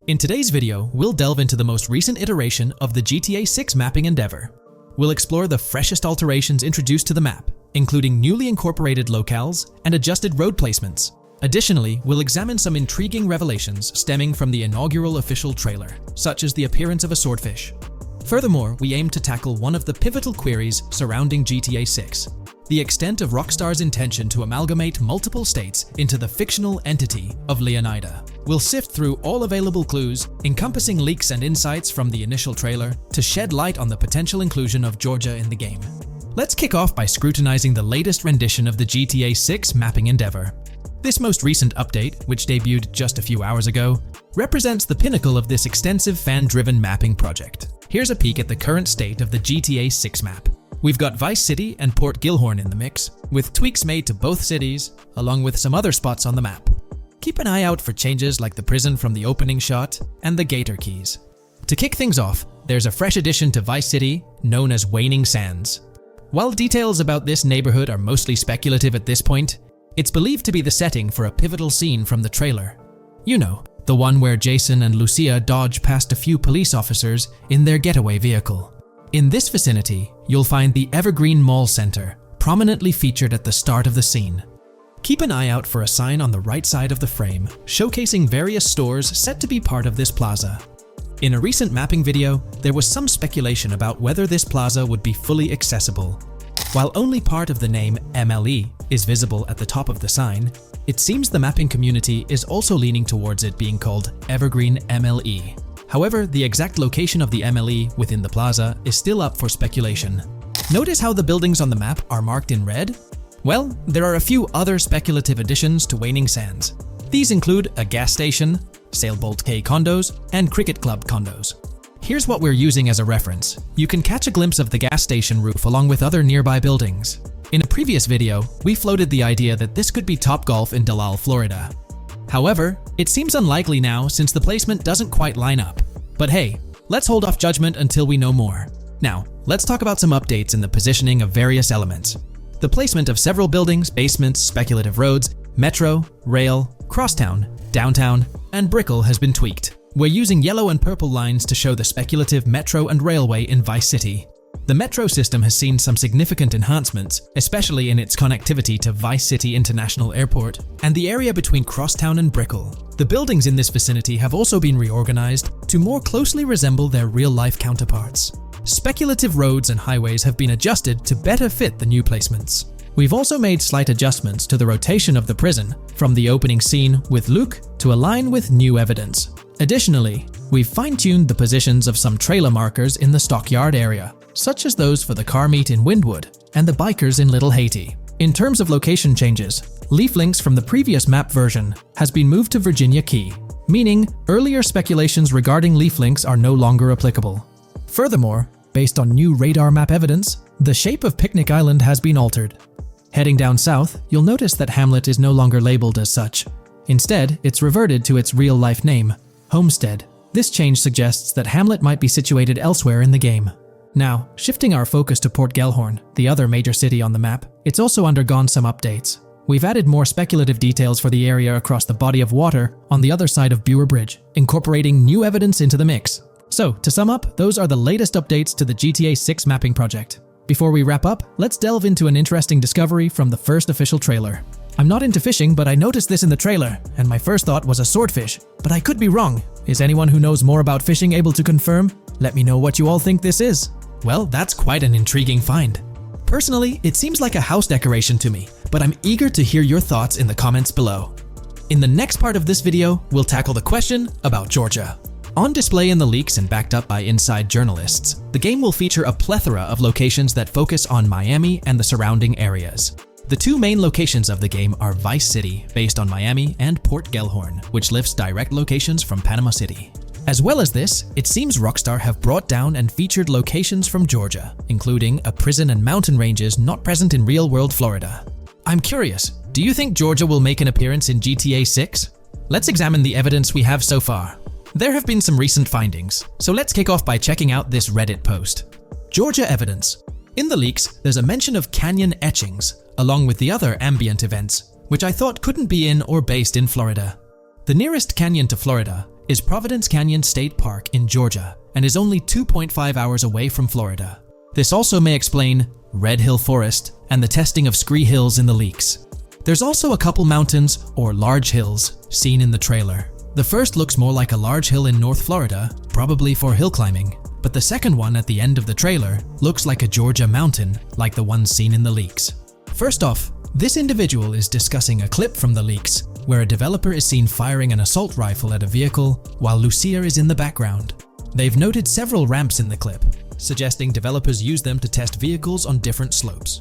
In today's video, we'll delve into the most recent iteration of the GTA 6 mapping endeavor. We'll explore the freshest alterations introduced to the map, including newly incorporated locales and adjusted road placements. Additionally, we'll examine some intriguing revelations stemming from the inaugural official trailer, such as the appearance of a swordfish. Furthermore, we aim to tackle one of the pivotal queries surrounding GTA 6, the extent of Rockstar's intention to amalgamate multiple states into the fictional entity of Leonida. We'll sift through all available clues, encompassing leaks and insights from the initial trailer, to shed light on the potential inclusion of Georgia in the game. Let's kick off by scrutinizing the latest rendition of the GTA 6 mapping endeavor. This most recent update, which debuted just a few hours ago, represents the pinnacle of this extensive fan-driven mapping project. Here's a peek at the current state of the GTA 6 map. We've got Vice City and Port Gilhorn in the mix, with tweaks made to both cities, along with some other spots on the map. Keep an eye out for changes like the prison from the opening shot and the Gator Keys. To kick things off, there's a fresh addition to Vice City known as Waning Sands. While details about this neighborhood are mostly speculative at this point, it's believed to be the setting for a pivotal scene from the trailer. You know, the one where Jason and Lucia dodge past a few police officers in their getaway vehicle. In this vicinity, you'll find the Evergreen Mall Center, prominently featured at the start of the scene. Keep an eye out for a sign on the right side of the frame, showcasing various stores set to be part of this plaza. In a recent mapping video, there was some speculation about whether this plaza would be fully accessible. While only part of the name MLE is visible at the top of the sign, it seems the mapping community is also leaning towards it being called Evergreen MLE. However, the exact location of the MLE within the plaza is still up for speculation. Notice how the buildings on the map are marked in red? Well, there are a few other speculative additions to Waning Sands. These include a gas station, Sailbolt K condos, and Cricket Club condos. Here's what we're using as a reference. You can catch a glimpse of the gas station roof along with other nearby buildings. In a previous video, we floated the idea that this could be Topgolf in Dalal, Florida. However, it seems unlikely now since the placement doesn't quite line up. But hey, let's hold off judgment until we know more. Now, let's talk about some updates in the positioning of various elements. The placement of several buildings, basements, speculative roads, metro, rail, crosstown, downtown, and Brickell has been tweaked. We're using yellow and purple lines to show the speculative metro and railway in Vice City. The metro system has seen some significant enhancements, especially in its connectivity to Vice City International Airport and the area between Crosstown and Brickell. The buildings in this vicinity have also been reorganized to more closely resemble their real-life counterparts. Speculative roads and highways have been adjusted to better fit the new placements. We've also made slight adjustments to the rotation of the prison from the opening scene with Luke to align with new evidence. Additionally, we've fine-tuned the positions of some trailer markers in the stockyard area, such as those for the car meet in Windwood and the bikers in Little Haiti. In terms of location changes, leaf links from the previous map version has been moved to Virginia Key, meaning earlier speculations regarding leaf links are no longer applicable. Furthermore, based on new radar map evidence, the shape of Picnic Island has been altered. Heading down south, you'll notice that Hamlet is no longer labeled as such. Instead, it's reverted to its real-life name, Homestead. This change suggests that Hamlet might be situated elsewhere in the game. Now, shifting our focus to Port Gilhorn, the other major city on the map, it's also undergone some updates. We've added more speculative details for the area across the body of water on the other side of Buer Bridge, incorporating new evidence into the mix. So, to sum up, those are the latest updates to the GTA 6 mapping project. Before we wrap up, let's delve into an interesting discovery from the first official trailer. I'm not into fishing, but I noticed this in the trailer, and my first thought was a swordfish. But I could be wrong. Is anyone who knows more about fishing able to confirm? Let me know what you all think this is. Well, that's quite an intriguing find. Personally, it seems like a house decoration to me, but I'm eager to hear your thoughts in the comments below. In the next part of this video, we'll tackle the question about Georgia. On display in the leaks and backed up by inside journalists, the game will feature a plethora of locations that focus on Miami and the surrounding areas. The two main locations of the game are Vice City, based on Miami, and Port Gilhorn, which lifts direct locations from Panama City. As well as this, it seems Rockstar have brought down and featured locations from Georgia, including a prison and mountain ranges not present in real-world Florida. I'm curious, do you think Georgia will make an appearance in GTA 6? Let's examine the evidence we have so far. There have been some recent findings, so let's kick off by checking out this Reddit post. Georgia evidence. In the leaks, there's a mention of canyon etchings, along with the other ambient events, which I thought couldn't be in or based in Florida. The nearest canyon to Florida is Providence Canyon State Park in Georgia and is only 2.5 hours away from Florida. This also may explain Red Hill Forest and the testing of scree hills in the leaks. There's also a couple mountains or large hills seen in the trailer. The first looks more like a large hill in North Florida, probably for hill climbing, but the second one at the end of the trailer looks like a Georgia mountain, like the ones seen in the leaks. First off, this individual is discussing a clip from the leaks where a developer is seen firing an assault rifle at a vehicle while Lucia is in the background. They've noted several ramps in the clip, suggesting developers use them to test vehicles on different slopes.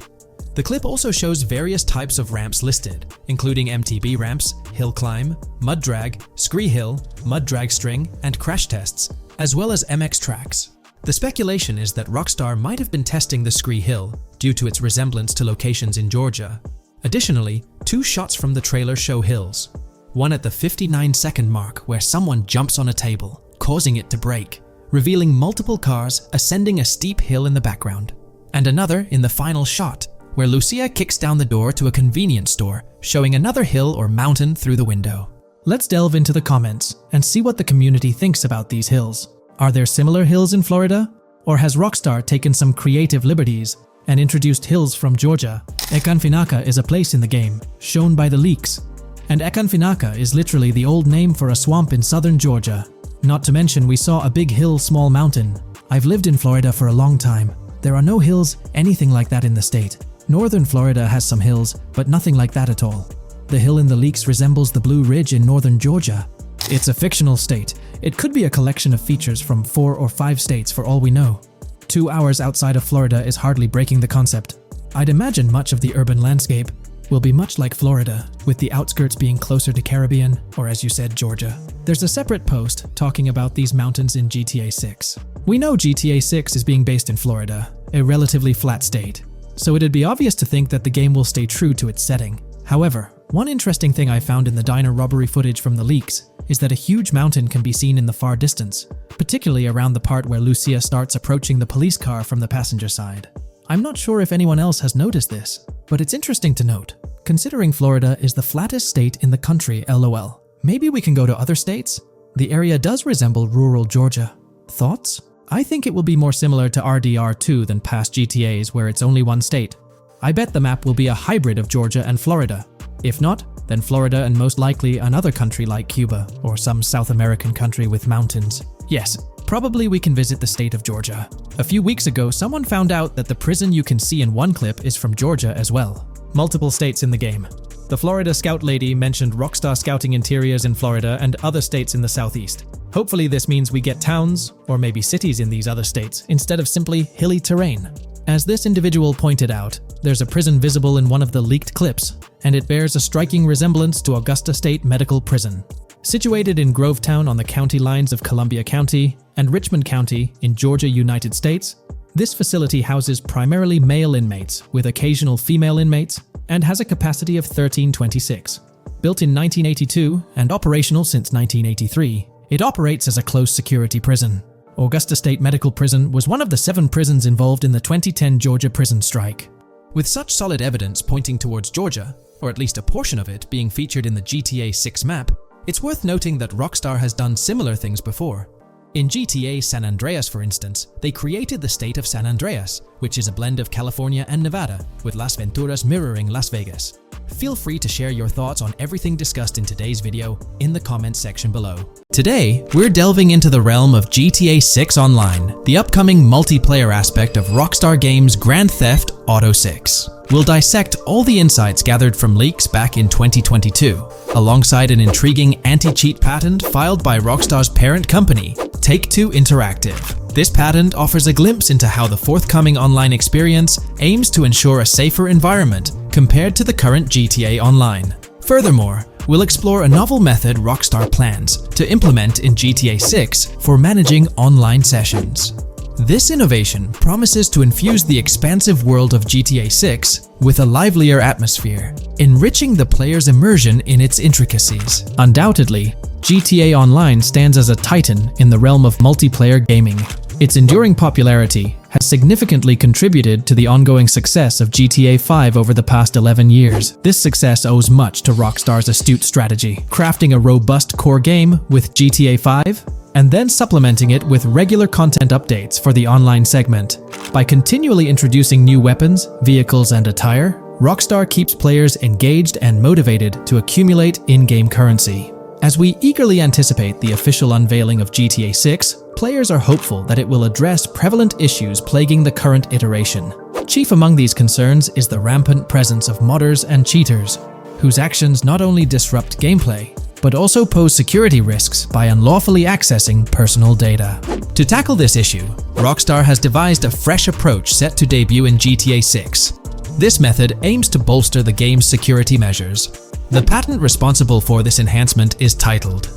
The clip also shows various types of ramps listed, including MTB ramps, hill climb, mud drag, scree hill, mud drag string, and crash tests, as well as MX tracks. The speculation is that Rockstar might have been testing the scree hill due to its resemblance to locations in Georgia. Additionally, 2 shots from the trailer show hills. One at the 59-second mark where someone jumps on a table, causing it to break, revealing multiple cars ascending a steep hill in the background. And another in the final shot, where Lucia kicks down the door to a convenience store, showing another hill or mountain through the window. Let's delve into the comments and see what the community thinks about these hills. Are there similar hills in Florida? Or has Rockstar taken some creative liberties and introduced hills from Georgia? Ekanfinaka is a place in the game, shown by the leaks. And Ekanfinaka is literally the old name for a swamp in southern Georgia. Not to mention we saw a big hill, small mountain. I've lived in Florida for a long time. There are no hills anything like that in the state. Northern Florida has some hills, but nothing like that at all. The hill in the leaks resembles the Blue Ridge in northern Georgia. It's a fictional state. It could be a collection of features from 4 or 5 states for all we know. 2 hours outside of Florida is hardly breaking the concept. I'd imagine much of the urban landscape will be much like Florida, with the outskirts being closer to Caribbean, or as you said, Georgia. There's a separate post talking about these mountains in GTA 6. We know GTA 6 is being based in Florida, a relatively flat state, so it'd be obvious to think that the game will stay true to its setting. However, one interesting thing I found in the diner robbery footage from the leaks is that a huge mountain can be seen in the far distance, particularly around the part where Lucia starts approaching the police car from the passenger side. I'm not sure if anyone else has noticed this, but it's interesting to note, considering Florida is the flattest state in the country, LOL. Maybe we can go to other states? The area does resemble rural Georgia. Thoughts? I think it will be more similar to RDR2 than past GTAs where it's only one state. I bet the map will be a hybrid of Georgia and Florida. If not, then Florida and most likely another country like Cuba or some South American country with mountains. Yes, probably we can visit the state of Georgia. A few weeks ago, someone found out that the prison you can see in one clip is from Georgia as well. Multiple states in the game. The Florida Scout lady mentioned Rockstar Scouting interiors in Florida and other states in the southeast. Hopefully this means we get towns, or maybe cities in these other states, instead of simply hilly terrain. As this individual pointed out, there's a prison visible in one of the leaked clips, and it bears a striking resemblance to Augusta State Medical Prison. Situated in Grovetown on the county lines of Columbia County and Richmond County in Georgia, United States, this facility houses primarily male inmates with occasional female inmates and has a capacity of 1326. Built in 1982 and operational since 1983, it operates as a close security prison. Augusta State Medical Prison was one of the 7 prisons involved in the 2010 Georgia prison strike. With such solid evidence pointing towards Georgia, or at least a portion of it being featured in the GTA 6 map, it's worth noting that Rockstar has done similar things before. In GTA San Andreas, for instance, they created the state of San Andreas, which is a blend of California and Nevada, with Las Venturas mirroring Las Vegas. Feel free to share your thoughts on everything discussed in today's video in the comments section below. Today, we're delving into the realm of GTA 6 Online, the upcoming multiplayer aspect of Rockstar Games' Grand Theft Auto 6. We'll dissect all the insights gathered from leaks back in 2022, alongside an intriguing anti-cheat patent filed by Rockstar's parent company, Take-Two Interactive. This patent offers a glimpse into how the forthcoming online experience aims to ensure a safer environment compared to the current GTA Online. Furthermore, we'll explore a novel method Rockstar plans to implement in GTA 6 for managing online sessions. This innovation promises to infuse the expansive world of GTA 6 with a livelier atmosphere, enriching the player's immersion in its intricacies. Undoubtedly, GTA Online stands as a titan in the realm of multiplayer gaming. Its enduring popularity has significantly contributed to the ongoing success of GTA 5 over the past 11 years. This success owes much to Rockstar's astute strategy, crafting a robust core game with GTA 5 and then supplementing it with regular content updates for the online segment. By continually introducing new weapons, vehicles, and attire, Rockstar keeps players engaged and motivated to accumulate in-game currency. As we eagerly anticipate the official unveiling of GTA 6, players are hopeful that it will address prevalent issues plaguing the current iteration. Chief among these concerns is the rampant presence of modders and cheaters, whose actions not only disrupt gameplay, but also pose security risks by unlawfully accessing personal data. To tackle this issue, Rockstar has devised a fresh approach set to debut in GTA 6. This method aims to bolster the game's security measures. The patent responsible for this enhancement is titled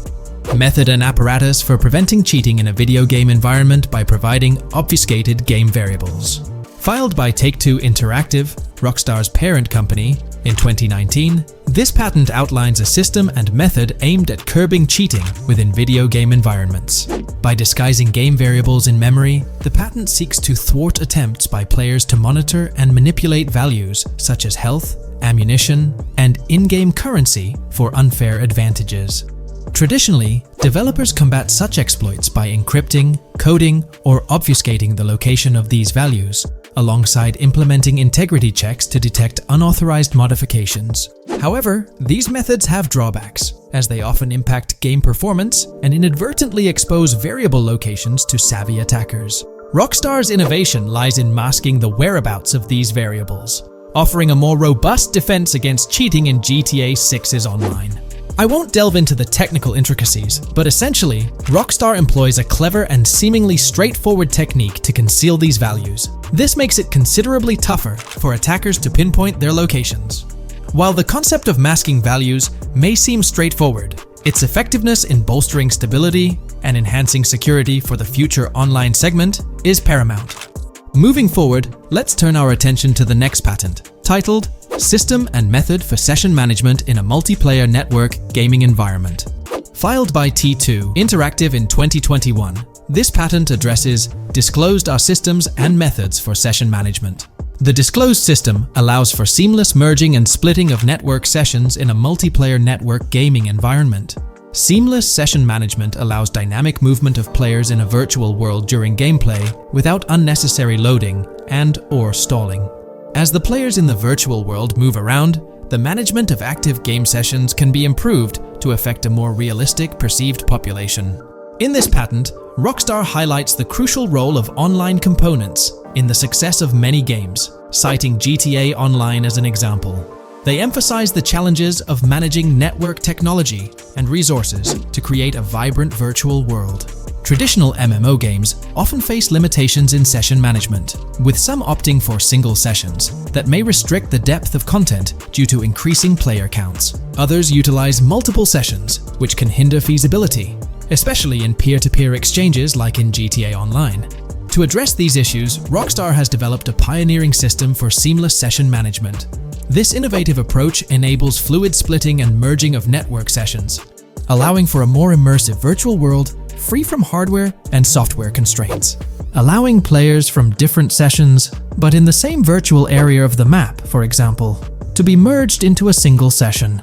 Method and Apparatus for Preventing Cheating in a Video Game Environment by Providing Obfuscated Game Variables. Filed by Take-Two Interactive, Rockstar's parent company, in 2019, this patent outlines a system and method aimed at curbing cheating within video game environments. By disguising game variables in memory, the patent seeks to thwart attempts by players to monitor and manipulate values such as health, ammunition, and in-game currency for unfair advantages. Traditionally, developers combat such exploits by encrypting, coding, or obfuscating the location of these values, alongside implementing integrity checks to detect unauthorized modifications. However, these methods have drawbacks, as they often impact game performance and inadvertently expose variable locations to savvy attackers. Rockstar's innovation lies in masking the whereabouts of these variables, offering a more robust defense against cheating in GTA 6's online. I won't delve into the technical intricacies, but essentially, Rockstar employs a clever and seemingly straightforward technique to conceal these values. This makes it considerably tougher for attackers to pinpoint their locations. While the concept of masking values may seem straightforward, its effectiveness in bolstering stability and enhancing security for the future online segment is paramount. Moving forward, let's turn our attention to the next patent, titled System and Method for Session Management in a Multiplayer Network Gaming Environment. Filed by T2 Interactive in 2021, this patent addresses disclosed are systems and methods for session management. The disclosed system allows for seamless merging and splitting of network sessions in a multiplayer network gaming environment. Seamless session management allows dynamic movement of players in a virtual world during gameplay without unnecessary loading and/or stalling. As the players in the virtual world move around, the management of active game sessions can be improved to affect a more realistic perceived population. In this patent, Rockstar highlights the crucial role of online components in the success of many games, citing GTA Online as an example. They emphasize the challenges of managing network technology and resources to create a vibrant virtual world. Traditional MMO games often face limitations in session management, with some opting for single sessions that may restrict the depth of content due to increasing player counts. Others utilize multiple sessions, which can hinder feasibility, especially in peer-to-peer exchanges like in GTA Online. To address these issues, Rockstar has developed a pioneering system for seamless session management. This innovative approach enables fluid splitting and merging of network sessions, allowing for a more immersive virtual world free from hardware and software constraints. Allowing players from different sessions, but in the same virtual area of the map, for example, to be merged into a single session.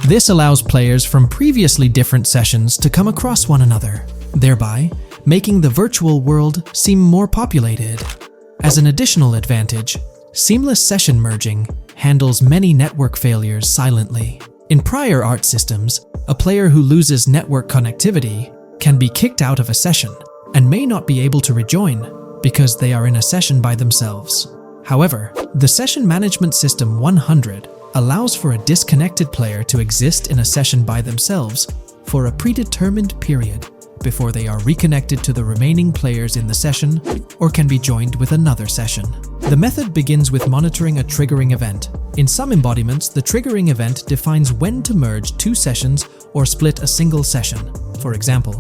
This allows players from previously different sessions to come across one another, thereby making the virtual world seem more populated. As an additional advantage, seamless session merging handles many network failures silently. In prior art systems, a player who loses network connectivity can be kicked out of a session and may not be able to rejoin because they are in a session by themselves. However, the Session Management System 100 allows for a disconnected player to exist in a session by themselves for a predetermined period before they are reconnected to the remaining players in the session or can be joined with another session. The method begins with monitoring a triggering event. In some embodiments, the triggering event defines when to merge two sessions or split a single session. For example,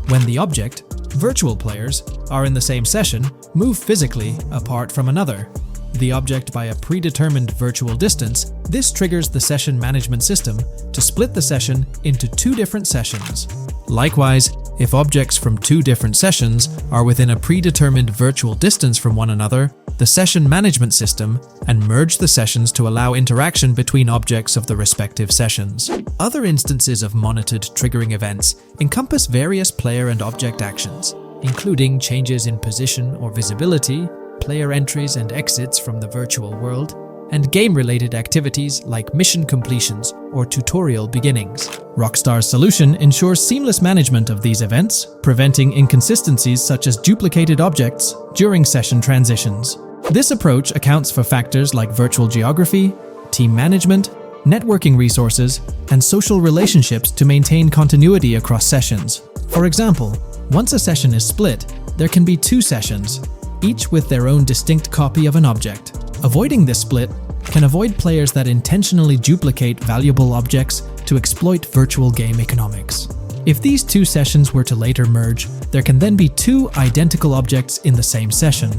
when the object, virtual players, are in the same session, move physically apart from another, the object by a predetermined virtual distance, this triggers the session management system to split the session into two different sessions. Likewise, If objects from two different sessions are within a predetermined virtual distance from one another, the session management system and merge the sessions to allow interaction between objects of the respective sessions. Other instances of monitored triggering events encompass various player and object actions, including changes in position or visibility, player entries and exits from the virtual world, and game-related activities like mission completions or tutorial beginnings. Rockstar's solution ensures seamless management of these events, preventing inconsistencies such as duplicated objects during session transitions. This approach accounts for factors like virtual geography, team management, networking resources, and social relationships to maintain continuity across sessions. For example, once a session is split, there can be two sessions, each with their own distinct copy of an object. Avoiding this split can avoid players that intentionally duplicate valuable objects to exploit virtual game economics. If these two sessions were to later merge, there can then be two identical objects in the same session.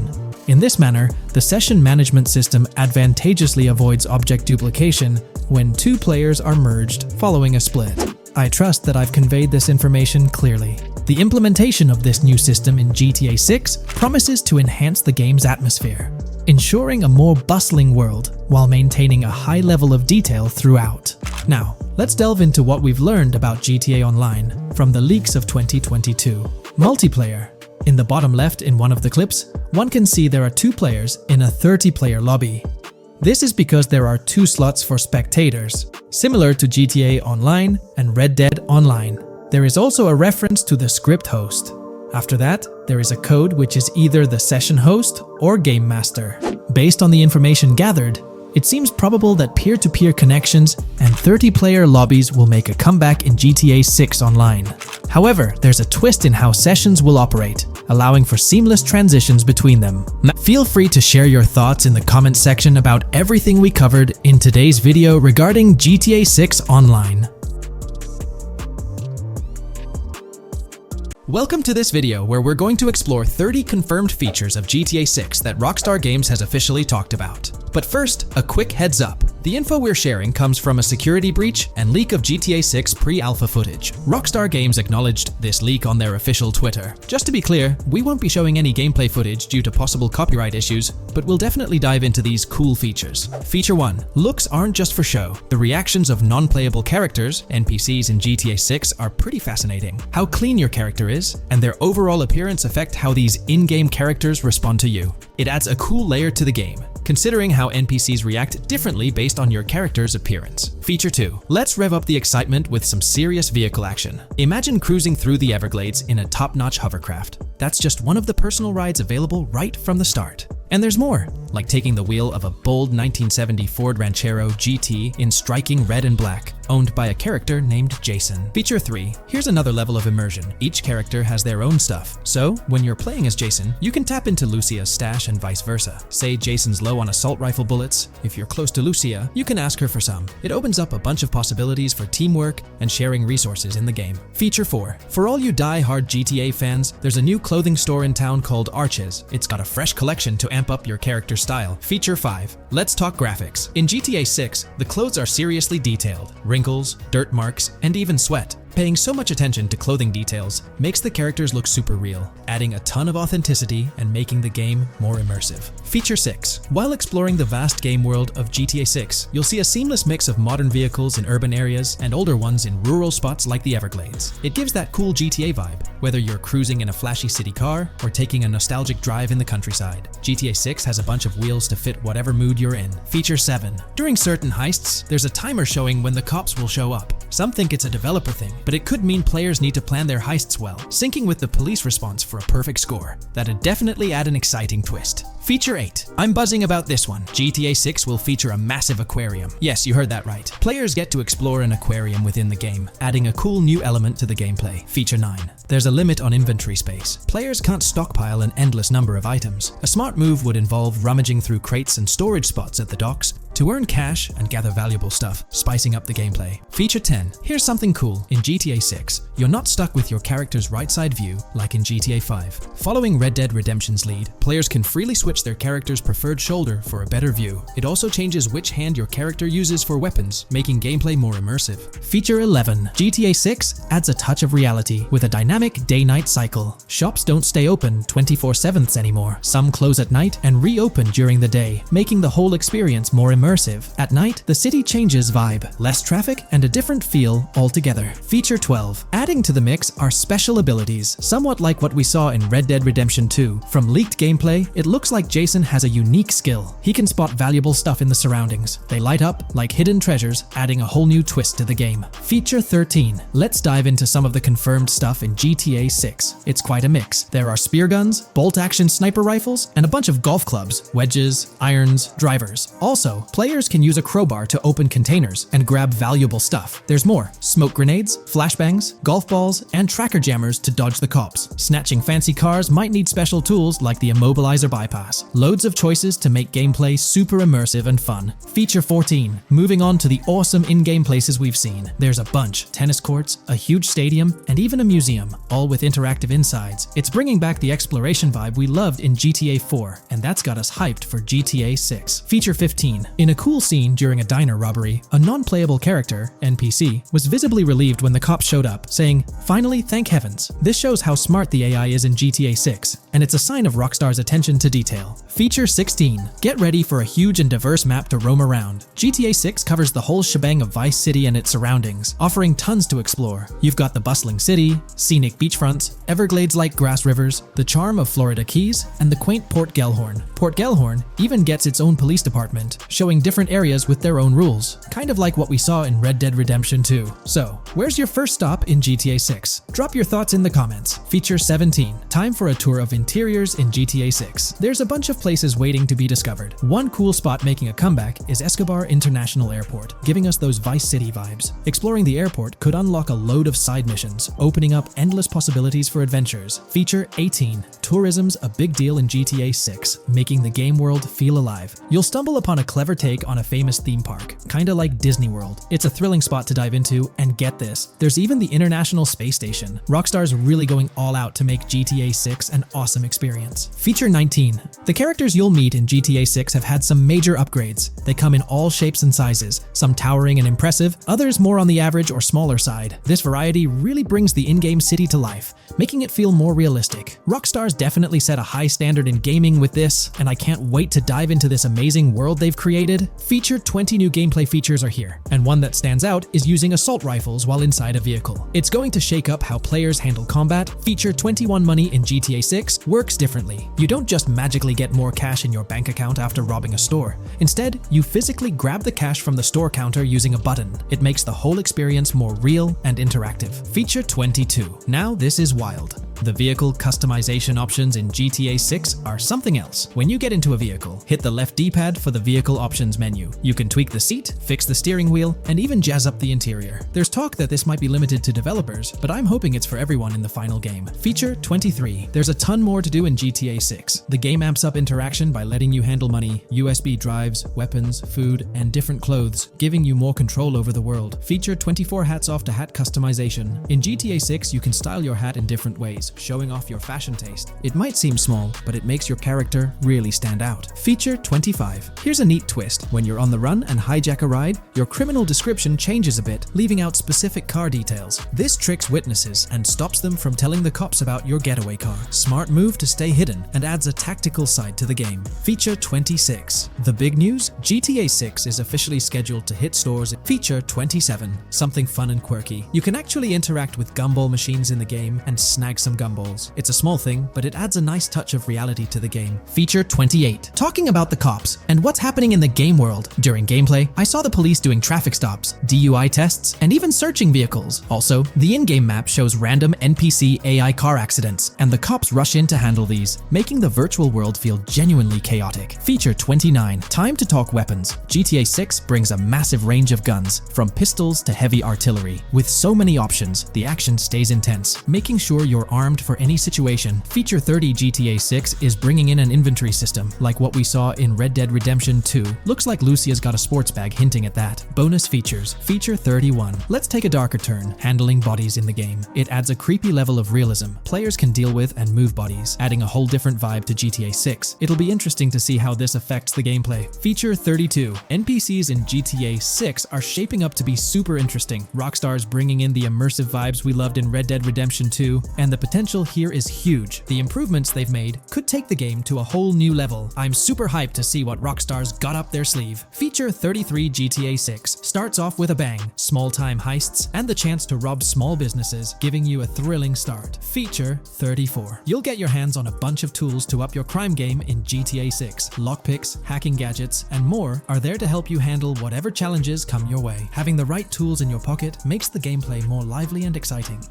In this manner, the session management system advantageously avoids object duplication when two players are merged following a split. I trust that I've conveyed this information clearly. The implementation of this new system in GTA 6 promises to enhance the game's atmosphere, ensuring a more bustling world while maintaining a high level of detail throughout. Now, let's delve into what we've learned about GTA Online from the leaks of 2022. Multiplayer. In the bottom left in one of the clips, one can see there are two players in a 30-player lobby. This is because there are two slots for spectators, similar to GTA Online and Red Dead Online. There is also a reference to the script host. After that, there is a code which is either the session host or game master. Based on the information gathered, it seems probable that peer-to-peer connections and 30-player lobbies will make a comeback in GTA 6 Online. However, there's a twist in how sessions will operate, allowing for seamless transitions between them. Feel free to share your thoughts in the comments section about everything we covered in today's video regarding GTA 6 Online. Welcome to this video where we're going to explore 30 confirmed features of GTA 6 that Rockstar Games has officially talked about. But first, a quick heads up. The info we're sharing comes from a security breach and leak of GTA 6 pre-alpha footage. Rockstar Games acknowledged this leak on their official Twitter. Just to be clear, we won't be showing any gameplay footage due to possible copyright issues, but we'll definitely dive into these cool features. Feature 1. Looks aren't just for show. The reactions of non-playable characters, NPCs in GTA 6, are pretty fascinating. How clean your character is, and their overall appearance affect how these in-game characters respond to you. It adds a cool layer to the game, considering how NPCs react differently based on your character's appearance. Feature 2. Let's rev up the excitement with some serious vehicle action. Imagine cruising through the Everglades in a top-notch hovercraft. That's just one of the personal rides available right from the start. And there's more, like taking the wheel of a bold 1970 Ford Ranchero GT in striking red and black, owned by a character named Jason. Feature 3. Here's another level of immersion. Each character has their own stuff. So, when you're playing as Jason, you can tap into Lucia's stash and vice versa. Say Jason's low on assault rifle bullets. If you're close to Lucia, you can ask her for some. It opens up a bunch of possibilities for teamwork and sharing resources in the game. Feature 4. For all you die-hard GTA fans, there's a new clothing store in town called Arches. It's got a fresh collection to amp up your character's style. Feature 5. Let's talk graphics. In GTA 6, the clothes are seriously detailed. Wrinkles, dirt marks, and even sweat. Paying so much attention to clothing details makes the characters look super real, adding a ton of authenticity and making the game more immersive. Feature 6. While exploring the vast game world of GTA 6, you'll see a seamless mix of modern vehicles in urban areas and older ones in rural spots like the Everglades. It gives that cool GTA vibe, whether you're cruising in a flashy city car or taking a nostalgic drive in the countryside. GTA 6 has a bunch of wheels to fit whatever mood you're in. Feature 7. During certain heists, there's a timer showing when the cops will show up. Some think it's a developer thing, but it could mean players need to plan their heists well, syncing with the police response for a perfect score. That'd definitely add an exciting twist. Feature 8. I'm buzzing about this one. GTA 6 will feature a massive aquarium. Yes, you heard that right. Players get to explore an aquarium within the game, adding a cool new element to the gameplay. Feature 9. There's a limit on inventory space. Players can't stockpile an endless number of items. A smart move would involve rummaging through crates and storage spots at the docks, to earn cash and gather valuable stuff, spicing up the gameplay. Feature 10. Here's something cool. In GTA 6, you're not stuck with your character's right side view like in GTA 5. Following Red Dead Redemption's lead, players can freely switch their character's preferred shoulder for a better view. It also changes which hand your character uses for weapons, making gameplay more immersive. Feature 11. GTA 6 adds a touch of reality with a dynamic day-night cycle. Shops don't stay open 24/7 anymore. Some close at night and reopen during the day, making the whole experience more immersive. At night, the city changes vibe, less traffic, and a different feel altogether. Feature 12. Adding to the mix are special abilities, somewhat like what we saw in Red Dead Redemption 2. From leaked gameplay, it looks like Jason has a unique skill. He can spot valuable stuff in the surroundings. They light up like hidden treasures, adding a whole new twist to the game. Feature 13. Let's dive into some of the confirmed stuff in GTA 6. It's quite a mix. There are spear guns, bolt-action sniper rifles, and a bunch of golf clubs, wedges, irons, drivers. Also, players can use a crowbar to open containers and grab valuable stuff. There's more: smoke grenades, flashbangs, golf balls, and tracker jammers to dodge the cops. Snatching fancy cars might need special tools like the immobilizer bypass. Loads of choices to make gameplay super immersive and fun. Feature 14. Moving on to the awesome in-game places we've seen. There's a bunch: tennis courts, a huge stadium, and even a museum, all with interactive insides. It's bringing back the exploration vibe we loved in GTA 4, and that's got us hyped for GTA 6. Feature 15. In a cool scene during a diner robbery, a non-playable character, NPC, was visibly relieved when the cops showed up, saying, "Finally, thank heavens." This shows how smart the AI is in GTA 6, and it's a sign of Rockstar's attention to detail. Feature 16. Get ready for a huge and diverse map to roam around. GTA 6 covers the whole shebang of Vice City and its surroundings, offering tons to explore. You've got the bustling city, scenic beachfronts, Everglades-like grass rivers, the charm of Florida Keys, and the quaint Port Gellhorn. Port Gellhorn even gets its own police department, showing different areas with their own rules, kind of like what we saw in Red Dead Redemption 2. So, where's your first stop in GTA 6? Drop your thoughts in the comments. Feature 17. Time for a tour of interiors in GTA 6. There's a bunch of places waiting to be discovered. One cool spot making a comeback is Escobar International Airport, giving us those Vice City vibes. Exploring the airport could unlock a load of side missions, opening up endless possibilities for adventures. Feature 18. Tourism's a big deal in GTA 6, making the game world feel alive. You'll stumble upon a clever take on a famous theme park, kinda like Disney World. It's a thrilling spot to dive into, and get this, there's even the International Space Station. Rockstar's really going all out to make GTA 6 an awesome experience. Feature 19. The characters you'll meet in GTA 6 have had some major upgrades. They come in all shapes and sizes, some towering and impressive, others more on the average or smaller side. This variety really brings the in-game city to life, making it feel more realistic. Rockstar's definitely set a high standard in gaming with this, and I can't wait to dive into this amazing world they've created. Feature 20 new gameplay features are here, and one that stands out is using assault rifles while inside a vehicle. It's going to shake up how players handle combat. Feature 21 money in GTA 6 works differently. You don't just magically get more cash in your bank account after robbing a store. Instead, you physically grab the cash from the store counter using a button. It makes the whole experience more real and interactive. Feature 22. Now this is wild. The vehicle customization options in GTA 6 are something else. When you get into a vehicle, hit the left D-pad for the vehicle options menu. You can tweak the seat, fix the steering wheel, and even jazz up the interior. There's talk that this might be limited to developers, but I'm hoping it's for everyone in the final game. Feature 23. There's a ton more to do in GTA 6. The game amps up interaction by letting you handle money, USB drives, weapons, food, and different clothes, giving you more control over the world. Feature 24 hats off to hat customization. In GTA 6, you can style your hat in different ways, showing off your fashion taste. It might seem small, but it makes your character really stand out. Feature 25. Here's a neat twist. When you're on the run and hijack a ride, your criminal description changes a bit, leaving out specific car details. This tricks witnesses and stops them from telling the cops about your getaway car. Smart move to stay hidden and adds a tactical side to the game. Feature 26. The big news? GTA 6 is officially scheduled to hit stores. Feature 27. Something fun and quirky. You can actually interact with gumball machines in the game and snag some gumballs. It's a small thing, but it adds a nice touch of reality to the game. Feature 28. Talking about the cops and what's happening in the game world. During gameplay, I saw the police doing traffic stops, DUI tests, and even searching vehicles. Also, the in-game map shows random NPC AI car accidents, and the cops rush in to handle these, making the virtual world feel genuinely chaotic. Feature 29. Time to talk weapons. GTA 6 brings a massive range of guns, from pistols to heavy artillery. With so many options, the action stays intense, making sure your arm armed for any situation. Feature 30 GTA 6 is bringing in an inventory system, like what we saw in Red Dead Redemption 2. Looks like Lucia's got a sports bag hinting at that. Bonus features. Feature 31. Let's take a darker turn, handling bodies in the game. It adds a creepy level of realism. Players can deal with and move bodies, adding a whole different vibe to GTA 6. It'll be interesting to see how this affects the gameplay. Feature 32. NPCs in GTA 6 are shaping up to be super interesting. Rockstar's bringing in the immersive vibes we loved in Red Dead Redemption 2, and the potential here is huge. The improvements they've made could take the game to a whole new level. I'm super hyped to see what Rockstar's got up their sleeve. Feature 33 GTA 6 starts off with a bang, small-time heists, and the chance to rob small businesses, giving you a thrilling start. Feature 34. You'll get your hands on a bunch of tools to up your crime game in GTA 6. Lockpicks, hacking gadgets, and more are there to help you handle whatever challenges come your way. Having the right tools in your pocket makes the gameplay more lively and exciting.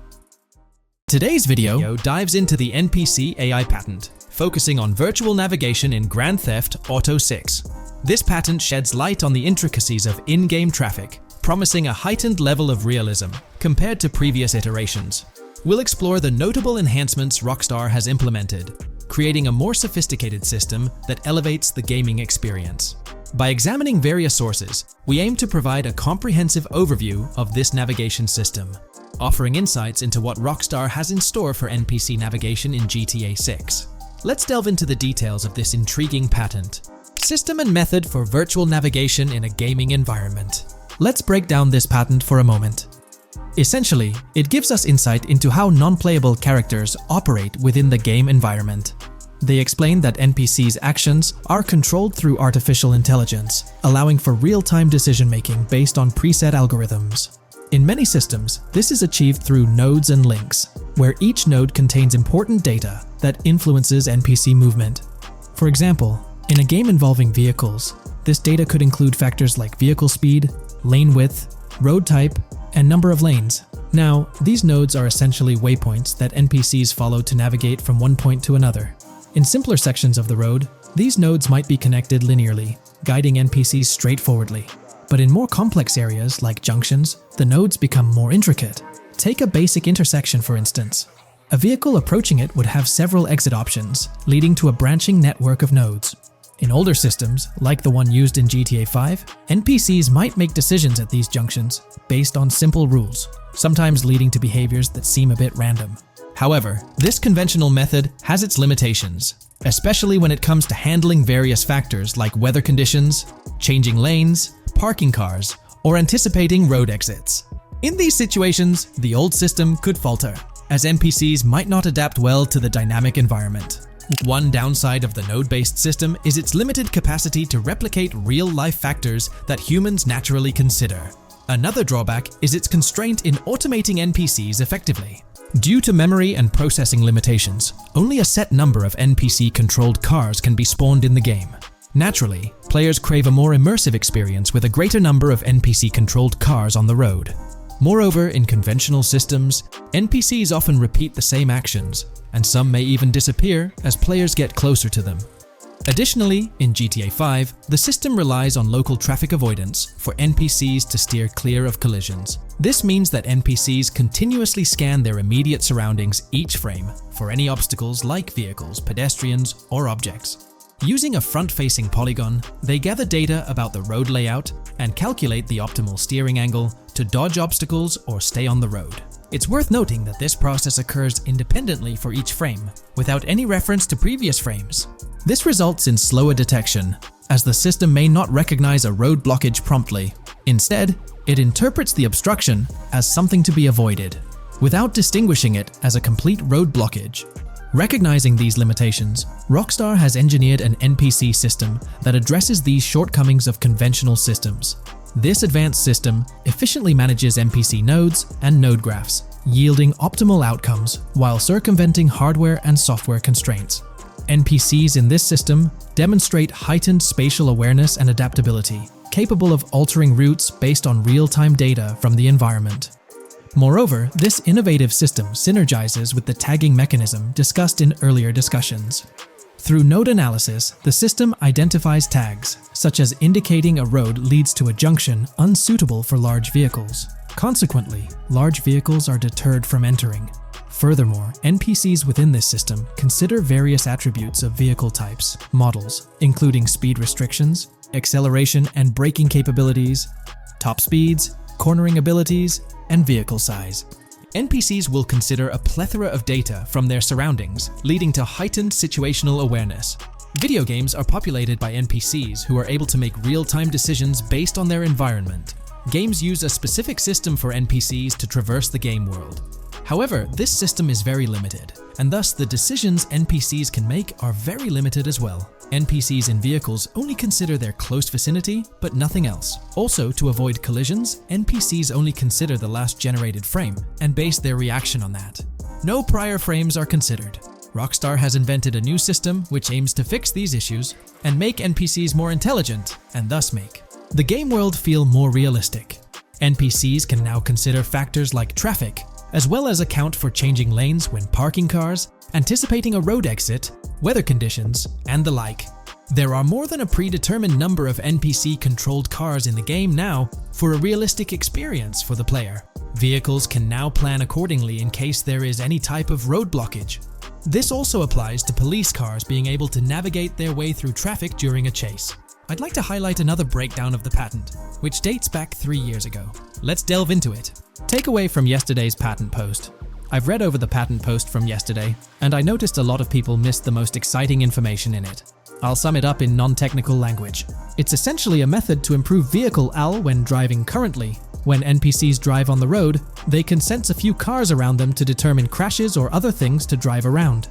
Today's video dives into the NPC AI patent, focusing on virtual navigation in Grand Theft Auto 6. This patent sheds light on the intricacies of in-game traffic, promising a heightened level of realism compared to previous iterations. We'll explore the notable enhancements Rockstar has implemented, creating a more sophisticated system that elevates the gaming experience. By examining various sources, we aim to provide a comprehensive overview of this navigation system, offering insights into what Rockstar has in store for NPC navigation in GTA 6. Let's delve into the details of this intriguing patent. System and method for virtual navigation in a gaming environment. Let's break down this patent for a moment. Essentially, it gives us insight into how non-playable characters operate within the game environment. They explain that NPCs' actions are controlled through artificial intelligence, allowing for real-time decision-making based on preset algorithms. In many systems, this is achieved through nodes and links, where each node contains important data that influences NPC movement. For example, in a game involving vehicles, this data could include factors like vehicle speed, lane width, road type, and number of lanes. Now, these nodes are essentially waypoints that NPCs follow to navigate from one point to another. In simpler sections of the road, these nodes might be connected linearly, guiding NPCs straightforwardly. But in more complex areas, like junctions, the nodes become more intricate. Take a basic intersection, for instance. A vehicle approaching it would have several exit options, leading to a branching network of nodes. In older systems, like the one used in GTA 5, NPCs might make decisions at these junctions based on simple rules, sometimes leading to behaviors that seem a bit random. However, this conventional method has its limitations, especially when it comes to handling various factors like weather conditions, changing lanes, parking cars, or anticipating road exits. In these situations, the old system could falter, as NPCs might not adapt well to the dynamic environment. One downside of the node-based system is its limited capacity to replicate real-life factors that humans naturally consider. Another drawback is its constraint in automating NPCs effectively. Due to memory and processing limitations, only a set number of NPC-controlled cars can be spawned in the game. Naturally, players crave a more immersive experience with a greater number of NPC-controlled cars on the road. Moreover, in conventional systems, NPCs often repeat the same actions, and some may even disappear as players get closer to them. Additionally, in GTA 5, the system relies on local traffic avoidance for NPCs to steer clear of collisions. This means that NPCs continuously scan their immediate surroundings each frame for any obstacles like vehicles, pedestrians, or objects. Using a front-facing polygon, they gather data about the road layout and calculate the optimal steering angle to dodge obstacles or stay on the road. It's worth noting that this process occurs independently for each frame, without any reference to previous frames. This results in slower detection, as the system may not recognize a road blockage promptly. Instead, it interprets the obstruction as something to be avoided, without distinguishing it as a complete road blockage. Recognizing these limitations, Rockstar has engineered an NPC system that addresses these shortcomings of conventional systems. This advanced system efficiently manages NPC nodes and node graphs, yielding optimal outcomes while circumventing hardware and software constraints. NPCs in this system demonstrate heightened spatial awareness and adaptability, capable of altering routes based on real-time data from the environment. Moreover, this innovative system synergizes with the tagging mechanism discussed in earlier discussions. Through node analysis, the system identifies tags, such as indicating a road leads to a junction unsuitable for large vehicles. Consequently, large vehicles are deterred from entering. Furthermore, NPCs within this system consider various attributes of vehicle types, models, including speed restrictions, acceleration and braking capabilities, top speeds, cornering abilities, and vehicle size. NPCs will consider a plethora of data from their surroundings, leading to heightened situational awareness. Video games are populated by NPCs who are able to make real-time decisions based on their environment. Games use a specific system for NPCs to traverse the game world. However, this system is very limited, and thus the decisions NPCs can make are very limited as well. NPCs in vehicles only consider their close vicinity, but nothing else. Also, to avoid collisions, NPCs only consider the last generated frame and base their reaction on that. No prior frames are considered. Rockstar has invented a new system which aims to fix these issues and make NPCs more intelligent, and thus make the game world feel more realistic. NPCs can now consider factors like traffic, as well as account for changing lanes when parking cars, anticipating a road exit, weather conditions, and the like. There are more than a predetermined number of NPC-controlled cars in the game now for a realistic experience for the player. Vehicles can now plan accordingly in case there is any type of road blockage. This also applies to police cars being able to navigate their way through traffic during a chase. I'd like to highlight another breakdown of the patent, which dates back 3 years ago. Let's delve into it. Takeaway from yesterday's patent post. I've read over the patent post from yesterday, and I noticed a lot of people missed the most exciting information in it. I'll sum it up in non-technical language. It's essentially a method to improve vehicle AL when driving currently. When NPCs drive on the road, they can sense a few cars around them to determine crashes or other things to drive around.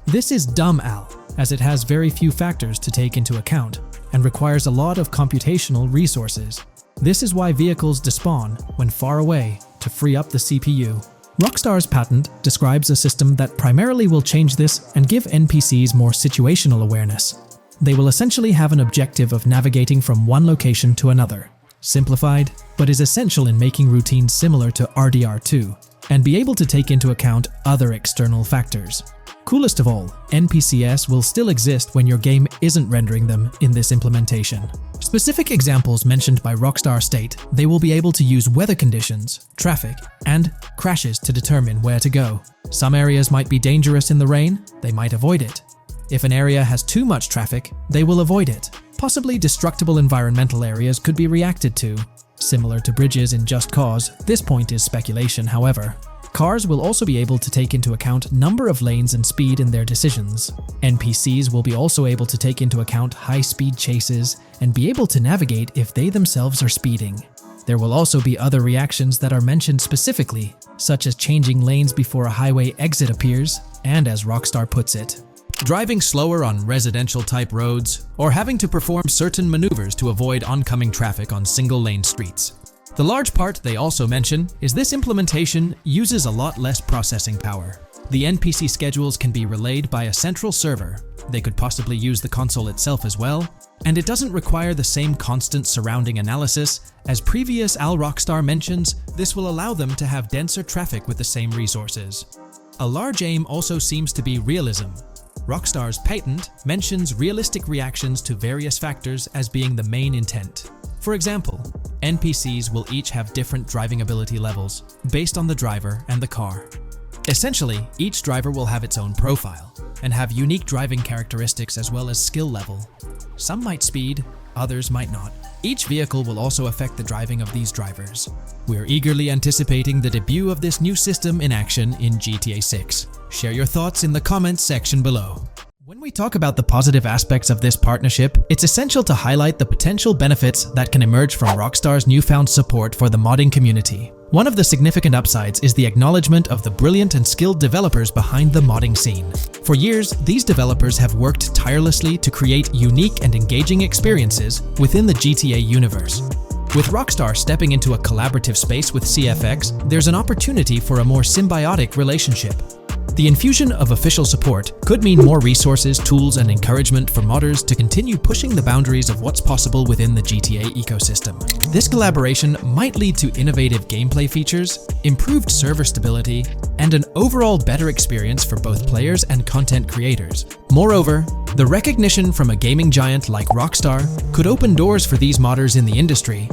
This is dumb AL, as it has very few factors to take into account and requires a lot of computational resources. This is why vehicles despawn when far away to free up the CPU. Rockstar's patent describes a system that primarily will change this and give NPCs more situational awareness. They will essentially have an objective of navigating from one location to another. Simplified, but is essential in making routines similar to RDR2, and be able to take into account other external factors. Coolest of all, NPCs will still exist when your game isn't rendering them in this implementation. Specific examples mentioned by Rockstar state they will be able to use weather conditions, traffic, and crashes to determine where to go. Some areas might be dangerous in the rain, they might avoid it. If an area has too much traffic, they will avoid it. Possibly destructible environmental areas could be reacted to. Similar to bridges in Just Cause, this point is speculation, however. Cars will also be able to take into account number of lanes and speed in their decisions. NPCs will be also able to take into account high-speed chases and be able to navigate if they themselves are speeding. There will also be other reactions that are mentioned specifically, such as changing lanes before a highway exit appears, and as Rockstar puts it, driving slower on residential-type roads, or having to perform certain maneuvers to avoid oncoming traffic on single-lane streets. The large part they also mention is this implementation uses a lot less processing power. The NPC schedules can be relayed by a central server. They could possibly use the console itself as well, and it doesn't require the same constant surrounding analysis. As previous Rockstar mentions, this will allow them to have denser traffic with the same resources. A large aim also seems to be realism. Rockstar's patent mentions realistic reactions to various factors as being the main intent. For example, NPCs will each have different driving ability levels based on the driver and the car. Essentially, each driver will have its own profile and have unique driving characteristics as well as skill level. Some might speed, others might not. Each vehicle will also affect the driving of these drivers. We're eagerly anticipating the debut of this new system in action in GTA 6. Share your thoughts in the comments section below. When we talk about the positive aspects of this partnership, it's essential to highlight the potential benefits that can emerge from Rockstar's newfound support for the modding community. One of the significant upsides is the acknowledgement of the brilliant and skilled developers behind the modding scene. For years, these developers have worked tirelessly to create unique and engaging experiences within the GTA universe. With Rockstar stepping into a collaborative space with CFX, there's an opportunity for a more symbiotic relationship. The infusion of official support could mean more resources, tools, and encouragement for modders to continue pushing the boundaries of what's possible within the GTA ecosystem. This collaboration might lead to innovative gameplay features, improved server stability, and an overall better experience for both players and content creators. Moreover, the recognition from a gaming giant like Rockstar could open doors for these modders in the industry.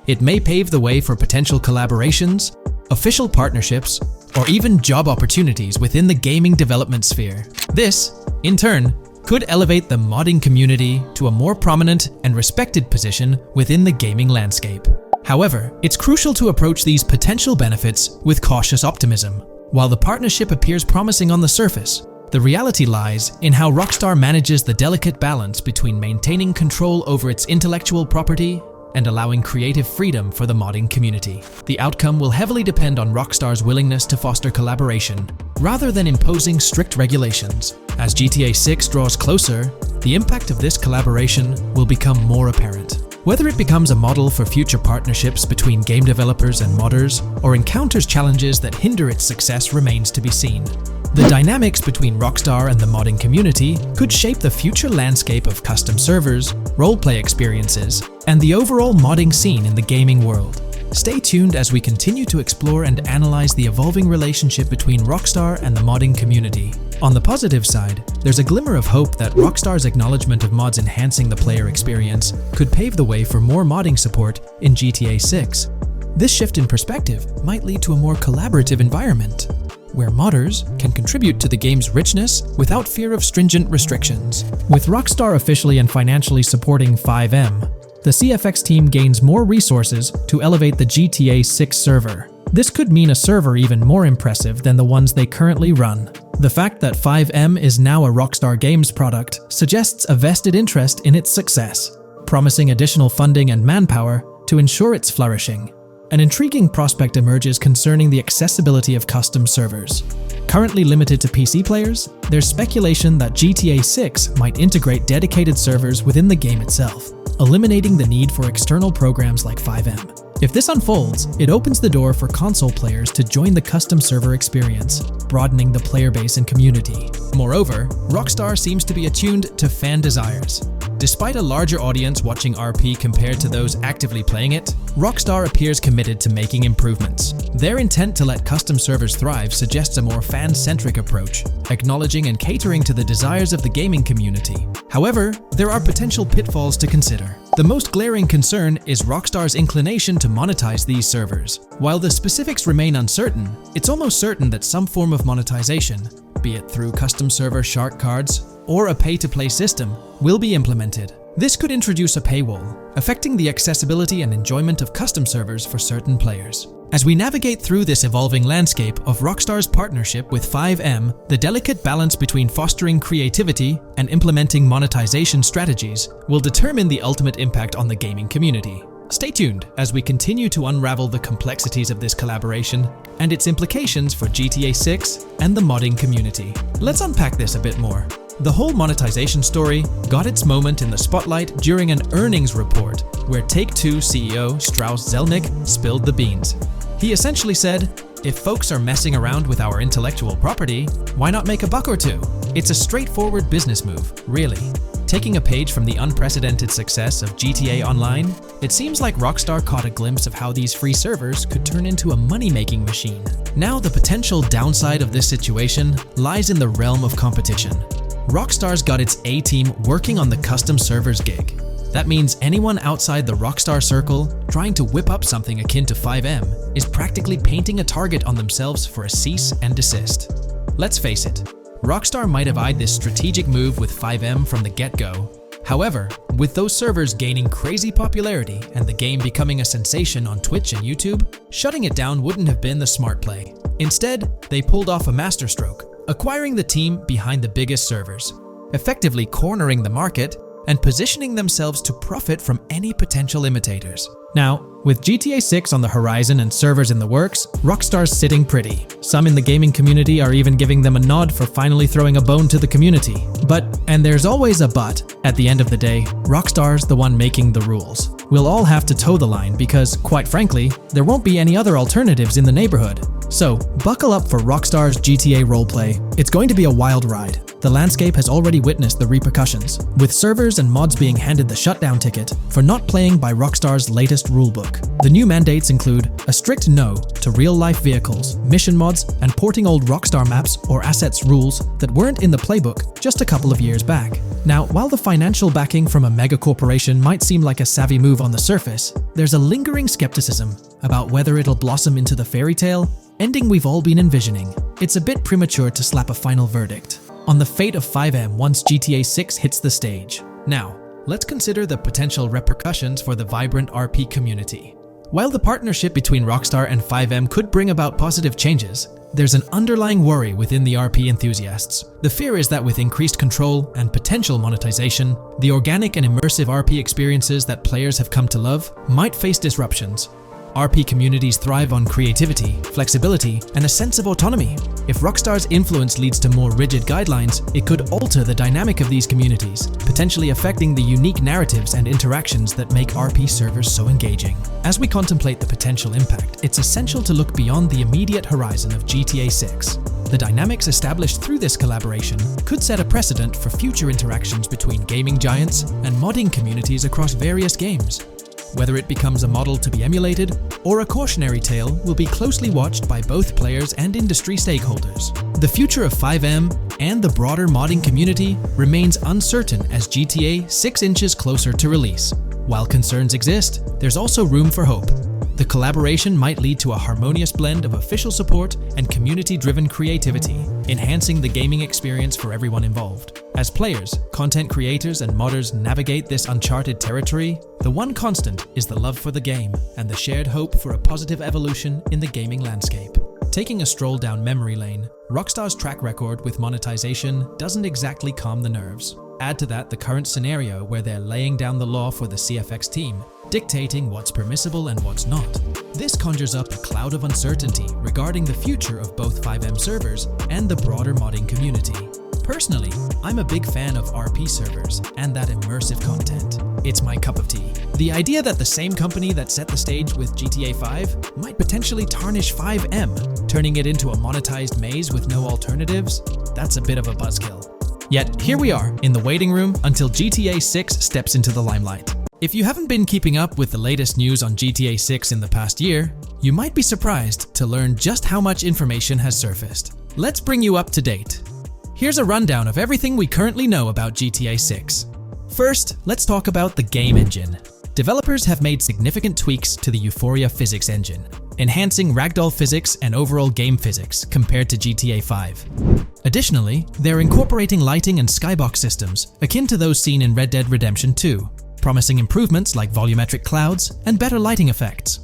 It may pave the way for potential collaborations, official partnerships, or even job opportunities within the gaming development sphere. This, in turn, could elevate the modding community to a more prominent and respected position within the gaming landscape. However, it's crucial to approach these potential benefits with cautious optimism. While the partnership appears promising on the surface, the reality lies in how Rockstar manages the delicate balance between maintaining control over its intellectual property and allowing creative freedom for the modding community. The outcome will heavily depend on Rockstar's willingness to foster collaboration, rather than imposing strict regulations. As GTA 6 draws closer, the impact of this collaboration will become more apparent. Whether it becomes a model for future partnerships between game developers and modders, or encounters challenges that hinder its success remains to be seen. The dynamics between Rockstar and the modding community could shape the future landscape of custom servers, roleplay experiences, and the overall modding scene in the gaming world. Stay tuned as we continue to explore and analyze the evolving relationship between Rockstar and the modding community. On the positive side, there's a glimmer of hope that Rockstar's acknowledgement of mods enhancing the player experience could pave the way for more modding support in GTA 6. This shift in perspective might lead to a more collaborative environment, where modders can contribute to the game's richness without fear of stringent restrictions. With Rockstar officially and financially supporting FiveM, the CFX team gains more resources to elevate the GTA 6 server. This could mean a server even more impressive than the ones they currently run. The fact that FiveM is now a Rockstar Games product suggests a vested interest in its success, promising additional funding and manpower to ensure its flourishing. An intriguing prospect emerges concerning the accessibility of custom servers. Currently limited to PC players, there's speculation that GTA 6 might integrate dedicated servers within the game itself, eliminating the need for external programs like FiveM. If this unfolds, it opens the door for console players to join the custom server experience, broadening the player base and community. Moreover, Rockstar seems to be attuned to fan desires. Despite a larger audience watching RP compared to those actively playing it, Rockstar appears committed to making improvements. Their intent to let custom servers thrive suggests a more fan-centric approach, acknowledging and catering to the desires of the gaming community. However, there are potential pitfalls to consider. The most glaring concern is Rockstar's inclination to monetize these servers. While the specifics remain uncertain, it's almost certain that some form of monetization, be it through custom server shark cards or a pay-to-play system, will be implemented. This could introduce a paywall, affecting the accessibility and enjoyment of custom servers for certain players. As we navigate through this evolving landscape of Rockstar's partnership with FiveM, the delicate balance between fostering creativity and implementing monetization strategies will determine the ultimate impact on the gaming community. Stay tuned as we continue to unravel the complexities of this collaboration and its implications for GTA 6 and the modding community. Let's unpack this a bit more. The whole monetization story got its moment in the spotlight during an earnings report where Take-Two CEO Strauss Zelnick spilled the beans. He essentially said, "If folks are messing around with our intellectual property, why not make a buck or two? It's a straightforward business move, really." Taking a page from the unprecedented success of GTA Online, it seems like Rockstar caught a glimpse of how these free servers could turn into a money-making machine. Now the potential downside of this situation lies in the realm of competition. Rockstar's got its A-team working on the custom servers gig. That means anyone outside the Rockstar circle trying to whip up something akin to FiveM is practically painting a target on themselves for a cease and desist. Let's face it, Rockstar might have eyed this strategic move with FiveM from the get-go. However, with those servers gaining crazy popularity and the game becoming a sensation on Twitch and YouTube, shutting it down wouldn't have been the smart play. Instead, they pulled off a masterstroke, acquiring the team behind the biggest servers, effectively cornering the market and positioning themselves to profit from any potential imitators. Now, with GTA 6 on the horizon and servers in the works, Rockstar's sitting pretty. Some in the gaming community are even giving them a nod for finally throwing a bone to the community. But, and there's always a but, at the end of the day, Rockstar's the one making the rules. We'll all have to toe the line because, quite frankly, there won't be any other alternatives in the neighborhood. So, buckle up for Rockstar's GTA roleplay. It's going to be a wild ride. The landscape has already witnessed the repercussions, with servers and mods being handed the shutdown ticket for not playing by Rockstar's latest rulebook. The new mandates include a strict no to real-life vehicles, mission mods, and porting old Rockstar maps or assets rules that weren't in the playbook just a couple of years back. Now, while the financial backing from a mega corporation might seem like a savvy move on the surface, there's a lingering skepticism about whether it'll blossom into the fairy tale ending we've all been envisioning. It's a bit premature to slap a final verdict on the fate of FiveM once GTA 6 hits the stage. Now, let's consider the potential repercussions for the vibrant RP community. While the partnership between Rockstar and FiveM could bring about positive changes, there's an underlying worry within the RP enthusiasts. The fear is that with increased control and potential monetization, the organic and immersive RP experiences that players have come to love might face disruptions. RP communities thrive on creativity, flexibility, and a sense of autonomy. If Rockstar's influence leads to more rigid guidelines, it could alter the dynamic of these communities, potentially affecting the unique narratives and interactions that make RP servers so engaging. As we contemplate the potential impact, it's essential to look beyond the immediate horizon of GTA 6. The dynamics established through this collaboration could set a precedent for future interactions between gaming giants and modding communities across various games. Whether it becomes a model to be emulated or a cautionary tale will be closely watched by both players and industry stakeholders. The future of FiveM and the broader modding community remains uncertain as GTA 6 inches closer to release. While concerns exist, there's also room for hope. The collaboration might lead to a harmonious blend of official support and community-driven creativity, enhancing the gaming experience for everyone involved. As players, content creators, and modders navigate this uncharted territory, the one constant is the love for the game and the shared hope for a positive evolution in the gaming landscape. Taking a stroll down memory lane, Rockstar's track record with monetization doesn't exactly calm the nerves. Add to that the current scenario where they're laying down the law for the CFX team, dictating what's permissible and what's not. This conjures up a cloud of uncertainty regarding the future of both FiveM servers and the broader modding community. Personally, I'm a big fan of RP servers and that immersive content. It's my cup of tea. The idea that the same company that set the stage with GTA 5 might potentially tarnish FiveM, turning it into a monetized maze with no alternatives, that's a bit of a buzzkill. Yet, here we are, in the waiting room until GTA 6 steps into the limelight. If you haven't been keeping up with the latest news on GTA 6 in the past year, you might be surprised to learn just how much information has surfaced. Let's bring you up to date. Here's a rundown of everything we currently know about GTA 6. First, let's talk about the game engine. Developers have made significant tweaks to the Euphoria physics engine, enhancing ragdoll physics and overall game physics compared to GTA 5. Additionally, they're incorporating lighting and skybox systems akin to those seen in Red Dead Redemption 2, promising improvements like volumetric clouds and better lighting effects.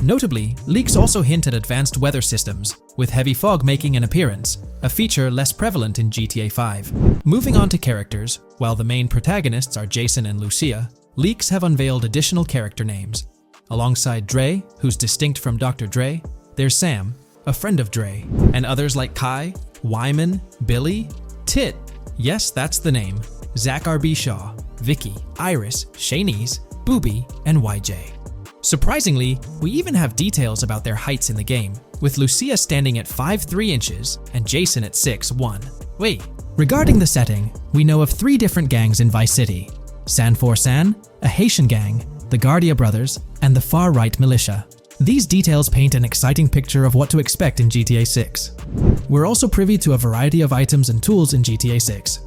Notably, leaks also hint at advanced weather systems, with heavy fog making an appearance, a feature less prevalent in GTA 5. Moving on to characters, while the main protagonists are Jason and Lucia, leaks have unveiled additional character names. Alongside Dre, who's distinct from Dr. Dre, there's Sam, a friend of Dre, and others like Kai, Wyman, Billy, Tit, yes, that's the name, Zach R.B. Shaw, Vicky, Iris, Shanice, Booby, and YJ. Surprisingly, we even have details about their heights in the game, with Lucia standing at 5'3" inches and Jason at 6'1". Wait, regarding the setting, we know of 3 different gangs in Vice City: San For San, a Haitian gang, the Guardia Brothers, and the far-right militia. These details paint an exciting picture of what to expect in GTA 6. We're also privy to a variety of items and tools in GTA 6.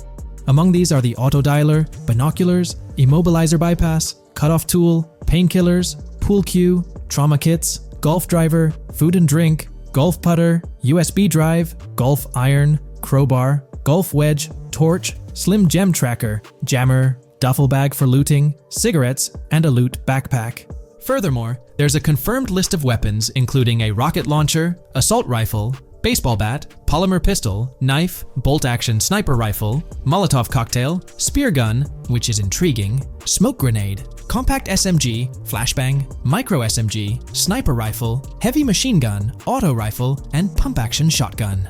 Among these are the auto dialer, binoculars, immobilizer bypass, cutoff tool, painkillers, pool cue, trauma kits, golf driver, food and drink, golf putter, USB drive, golf iron, crowbar, golf wedge, torch, slim gem tracker, jammer, duffel bag for looting, cigarettes, and a loot backpack. Furthermore, there's a confirmed list of weapons including a rocket launcher, assault rifle, baseball bat, polymer pistol, knife, bolt-action sniper rifle, Molotov cocktail, spear gun, which is intriguing, smoke grenade, compact SMG, flashbang, micro SMG, sniper rifle, heavy machine gun, auto rifle, and pump-action shotgun.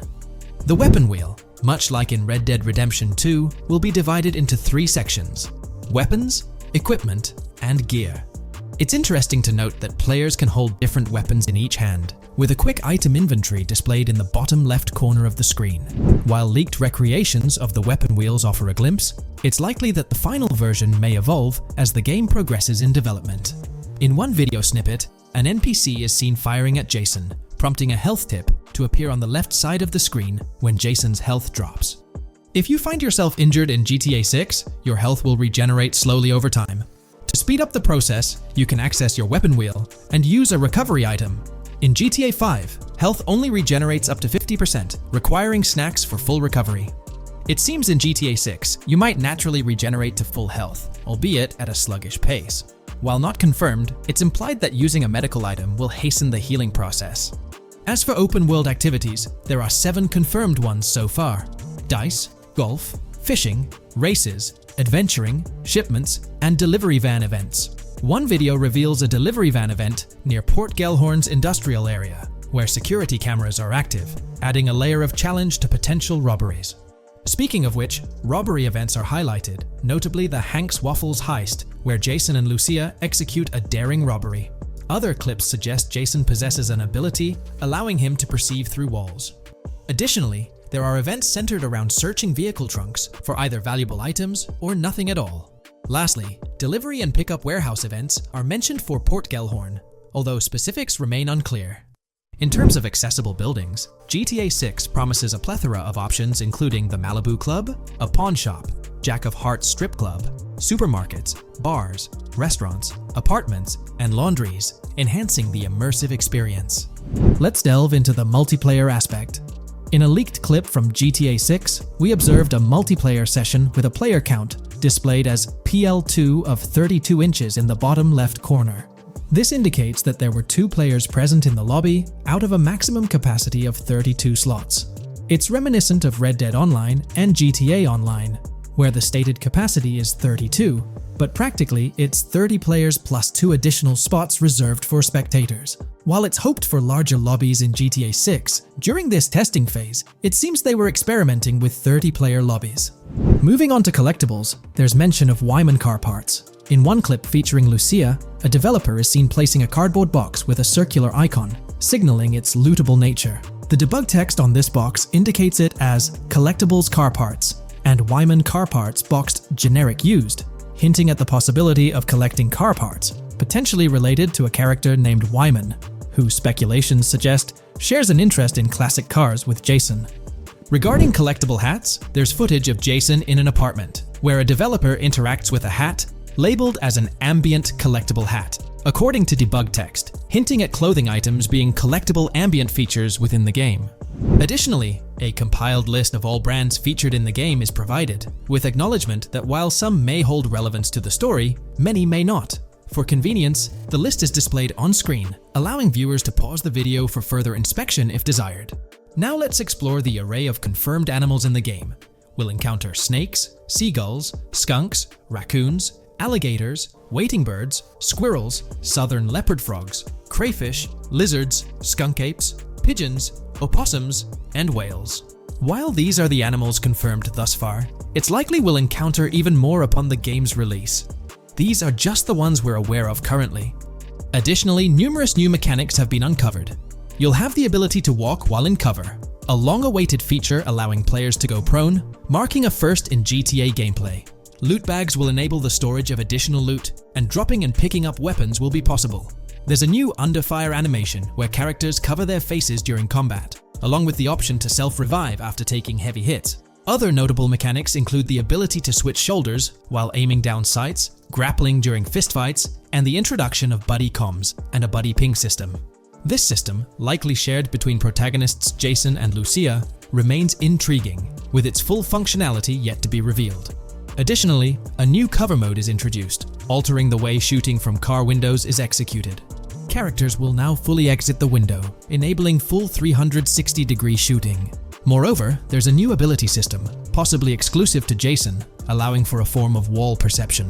The weapon wheel, much like in Red Dead Redemption 2, will be divided into 3 sections: weapons, equipment, and gear. It's interesting to note that players can hold different weapons in each hand, with a quick item inventory displayed in the bottom left corner of the screen. While leaked recreations of the weapon wheels offer a glimpse, it's likely that the final version may evolve as the game progresses in development. In one video snippet, an NPC is seen firing at Jason, prompting a health tip to appear on the left side of the screen when Jason's health drops. If you find yourself injured in GTA 6, your health will regenerate slowly over time. To speed up the process, you can access your weapon wheel and use a recovery item. In GTA 5, health only regenerates up to 50%, requiring snacks for full recovery. It seems in GTA 6, you might naturally regenerate to full health, albeit at a sluggish pace. While not confirmed, it's implied that using a medical item will hasten the healing process. As for open-world activities, there are 7 confirmed ones so far: dice, golf, fishing, races, adventuring, shipments, and delivery van events. One video reveals a delivery van event near Port Gellhorn's industrial area, where security cameras are active, adding a layer of challenge to potential robberies. Speaking of which, robbery events are highlighted, notably the Hank's Waffles heist, where Jason and Lucia execute a daring robbery. Other clips suggest Jason possesses an ability allowing him to perceive through walls. Additionally, there are events centered around searching vehicle trunks for either valuable items or nothing at all. Lastly, delivery and pickup warehouse events are mentioned for Port Gellhorn, although specifics remain unclear. In terms of accessible buildings, GTA 6 promises a plethora of options including the Malibu Club, a pawn shop, Jack of Hearts strip club, supermarkets, bars, restaurants, apartments, and laundries, enhancing the immersive experience. Let's delve into the multiplayer aspect. In a leaked clip from GTA 6, we observed a multiplayer session with a player count displayed as PL2 of 32 inches in the bottom left corner. This indicates that there were 2 players present in the lobby out of a maximum capacity of 32 slots. It's reminiscent of Red Dead Online and GTA Online, where the stated capacity is 32, but practically it's 30 players plus 2 additional spots reserved for spectators. While it's hoped for larger lobbies in GTA 6, during this testing phase, it seems they were experimenting with 30-player lobbies. Moving on to collectibles, there's mention of Wyman car parts. In one clip featuring Lucia, a developer is seen placing a cardboard box with a circular icon, signaling its lootable nature. The debug text on this box indicates it as Collectibles Car Parts and Wyman Car Parts boxed generic used, hinting at the possibility of collecting car parts, potentially related to a character named Wyman, who speculations suggest shares an interest in classic cars with Jason. Regarding collectible hats, there's footage of Jason in an apartment, where a developer interacts with a hat labeled as an ambient collectible hat, according to debug text, hinting at clothing items being collectible ambient features within the game. Additionally, a compiled list of all brands featured in the game is provided, with acknowledgement that while some may hold relevance to the story, many may not. For convenience, the list is displayed on screen, allowing viewers to pause the video for further inspection if desired. Now let's explore the array of confirmed animals in the game. We'll encounter snakes, seagulls, skunks, raccoons, alligators, wading birds, squirrels, southern leopard frogs, crayfish, lizards, skunk apes, pigeons, opossums, and whales. While these are the animals confirmed thus far, it's likely we'll encounter even more upon the game's release. These are just the ones we're aware of currently. Additionally, numerous new mechanics have been uncovered. You'll have the ability to walk while in cover, a long-awaited feature allowing players to go prone, marking a first in GTA gameplay. Loot bags will enable the storage of additional loot, and dropping and picking up weapons will be possible. There's a new under-fire animation where characters cover their faces during combat, along with the option to self-revive after taking heavy hits. Other notable mechanics include the ability to switch shoulders while aiming down sights, grappling during fistfights, and the introduction of buddy comms and a buddy ping system. This system, likely shared between protagonists Jason and Lucia, remains intriguing, with its full functionality yet to be revealed. Additionally, a new cover mode is introduced, altering the way shooting from car windows is executed. Characters will now fully exit the window, enabling full 360-degree shooting. Moreover, there's a new ability system, possibly exclusive to Jason, allowing for a form of wall perception.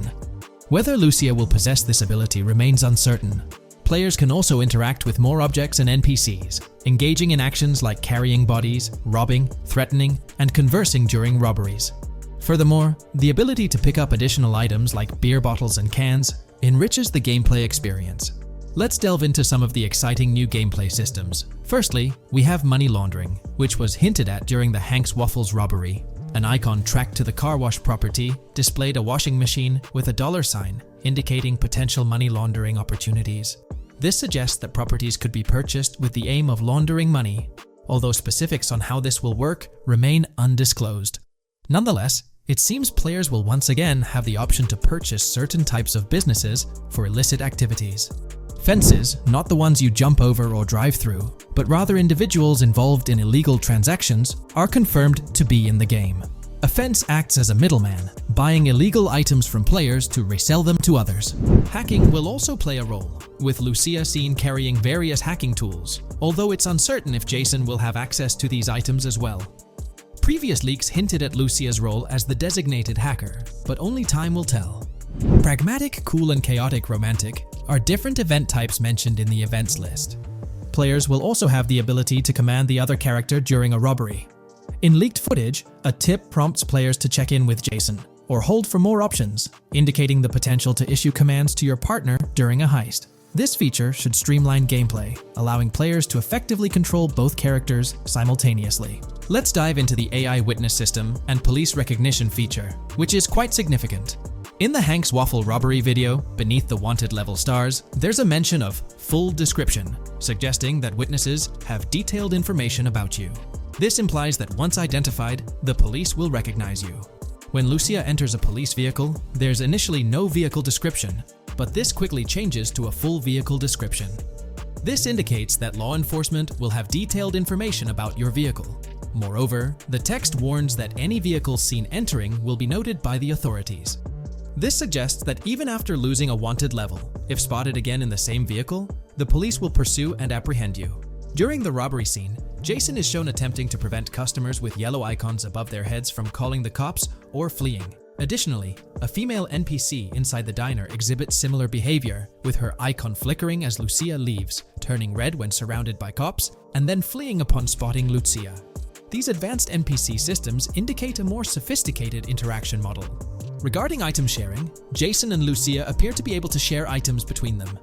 Whether Lucia will possess this ability remains uncertain. Players can also interact with more objects and NPCs, engaging in actions like carrying bodies, robbing, threatening, and conversing during robberies. Furthermore, the ability to pick up additional items like beer bottles and cans enriches the gameplay experience. Let's delve into some of the exciting new gameplay systems. Firstly, we have money laundering, which was hinted at during the Hank's Waffles robbery. An icon tracked to the car wash property displayed a washing machine with a dollar sign, indicating potential money laundering opportunities. This suggests that properties could be purchased with the aim of laundering money, although specifics on how this will work remain undisclosed. Nonetheless, it seems players will once again have the option to purchase certain types of businesses for illicit activities. Fences, not the ones you jump over or drive through, but rather individuals involved in illegal transactions, are confirmed to be in the game. A fence acts as a middleman, buying illegal items from players to resell them to others. Hacking will also play a role, with Lucia seen carrying various hacking tools, although it's uncertain if Jason will have access to these items as well. Previous leaks hinted at Lucia's role as the designated hacker, but only time will tell. Pragmatic, cool, and chaotic romantic are different event types mentioned in the events list. Players will also have the ability to command the other character during a robbery. In leaked footage, a tip prompts players to check in with Jason, or hold for more options, indicating the potential to issue commands to your partner during a heist. This feature should streamline gameplay, allowing players to effectively control both characters simultaneously. Let's dive into the AI witness system and police recognition feature, which is quite significant. In the Hank's Waffle robbery video, beneath the wanted level stars, there's a mention of full description, suggesting that witnesses have detailed information about you. This implies that once identified, the police will recognize you. When Lucia enters a police vehicle, there's initially no vehicle description, but this quickly changes to a full vehicle description. This indicates that law enforcement will have detailed information about your vehicle. Moreover, the text warns that any vehicle seen entering will be noted by the authorities. This suggests that even after losing a wanted level, if spotted again in the same vehicle, the police will pursue and apprehend you. During the robbery scene, Jason is shown attempting to prevent customers with yellow icons above their heads from calling the cops or fleeing. Additionally, a female NPC inside the diner exhibits similar behavior, with her icon flickering as Lucia leaves, turning red when surrounded by cops, and then fleeing upon spotting Lucia. These advanced NPC systems indicate a more sophisticated interaction model. Regarding item sharing, Jason and Lucia appear to be able to share items between them.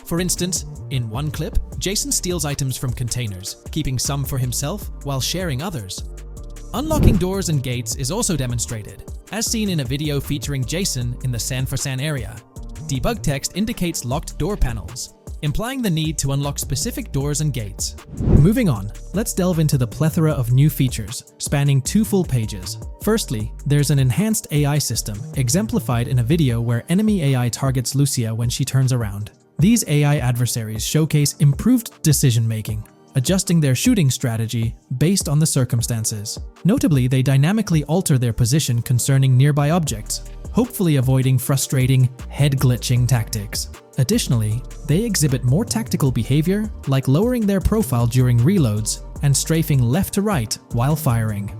For instance, in one clip, Jason steals items from containers, keeping some for himself while sharing others. Unlocking doors and gates is also demonstrated, as seen in a video featuring Jason in the San Francisco area. Debug text indicates locked door panels, implying the need to unlock specific doors and gates. Moving on, let's delve into the plethora of new features, spanning 2 full pages. Firstly, there's an enhanced AI system, exemplified in a video where enemy AI targets Lucia when she turns around. These AI adversaries showcase improved decision-making, adjusting their shooting strategy based on the circumstances. Notably, they dynamically alter their position concerning nearby objects, hopefully avoiding frustrating, head-glitching tactics. Additionally, they exhibit more tactical behavior, like lowering their profile during reloads and strafing left to right while firing.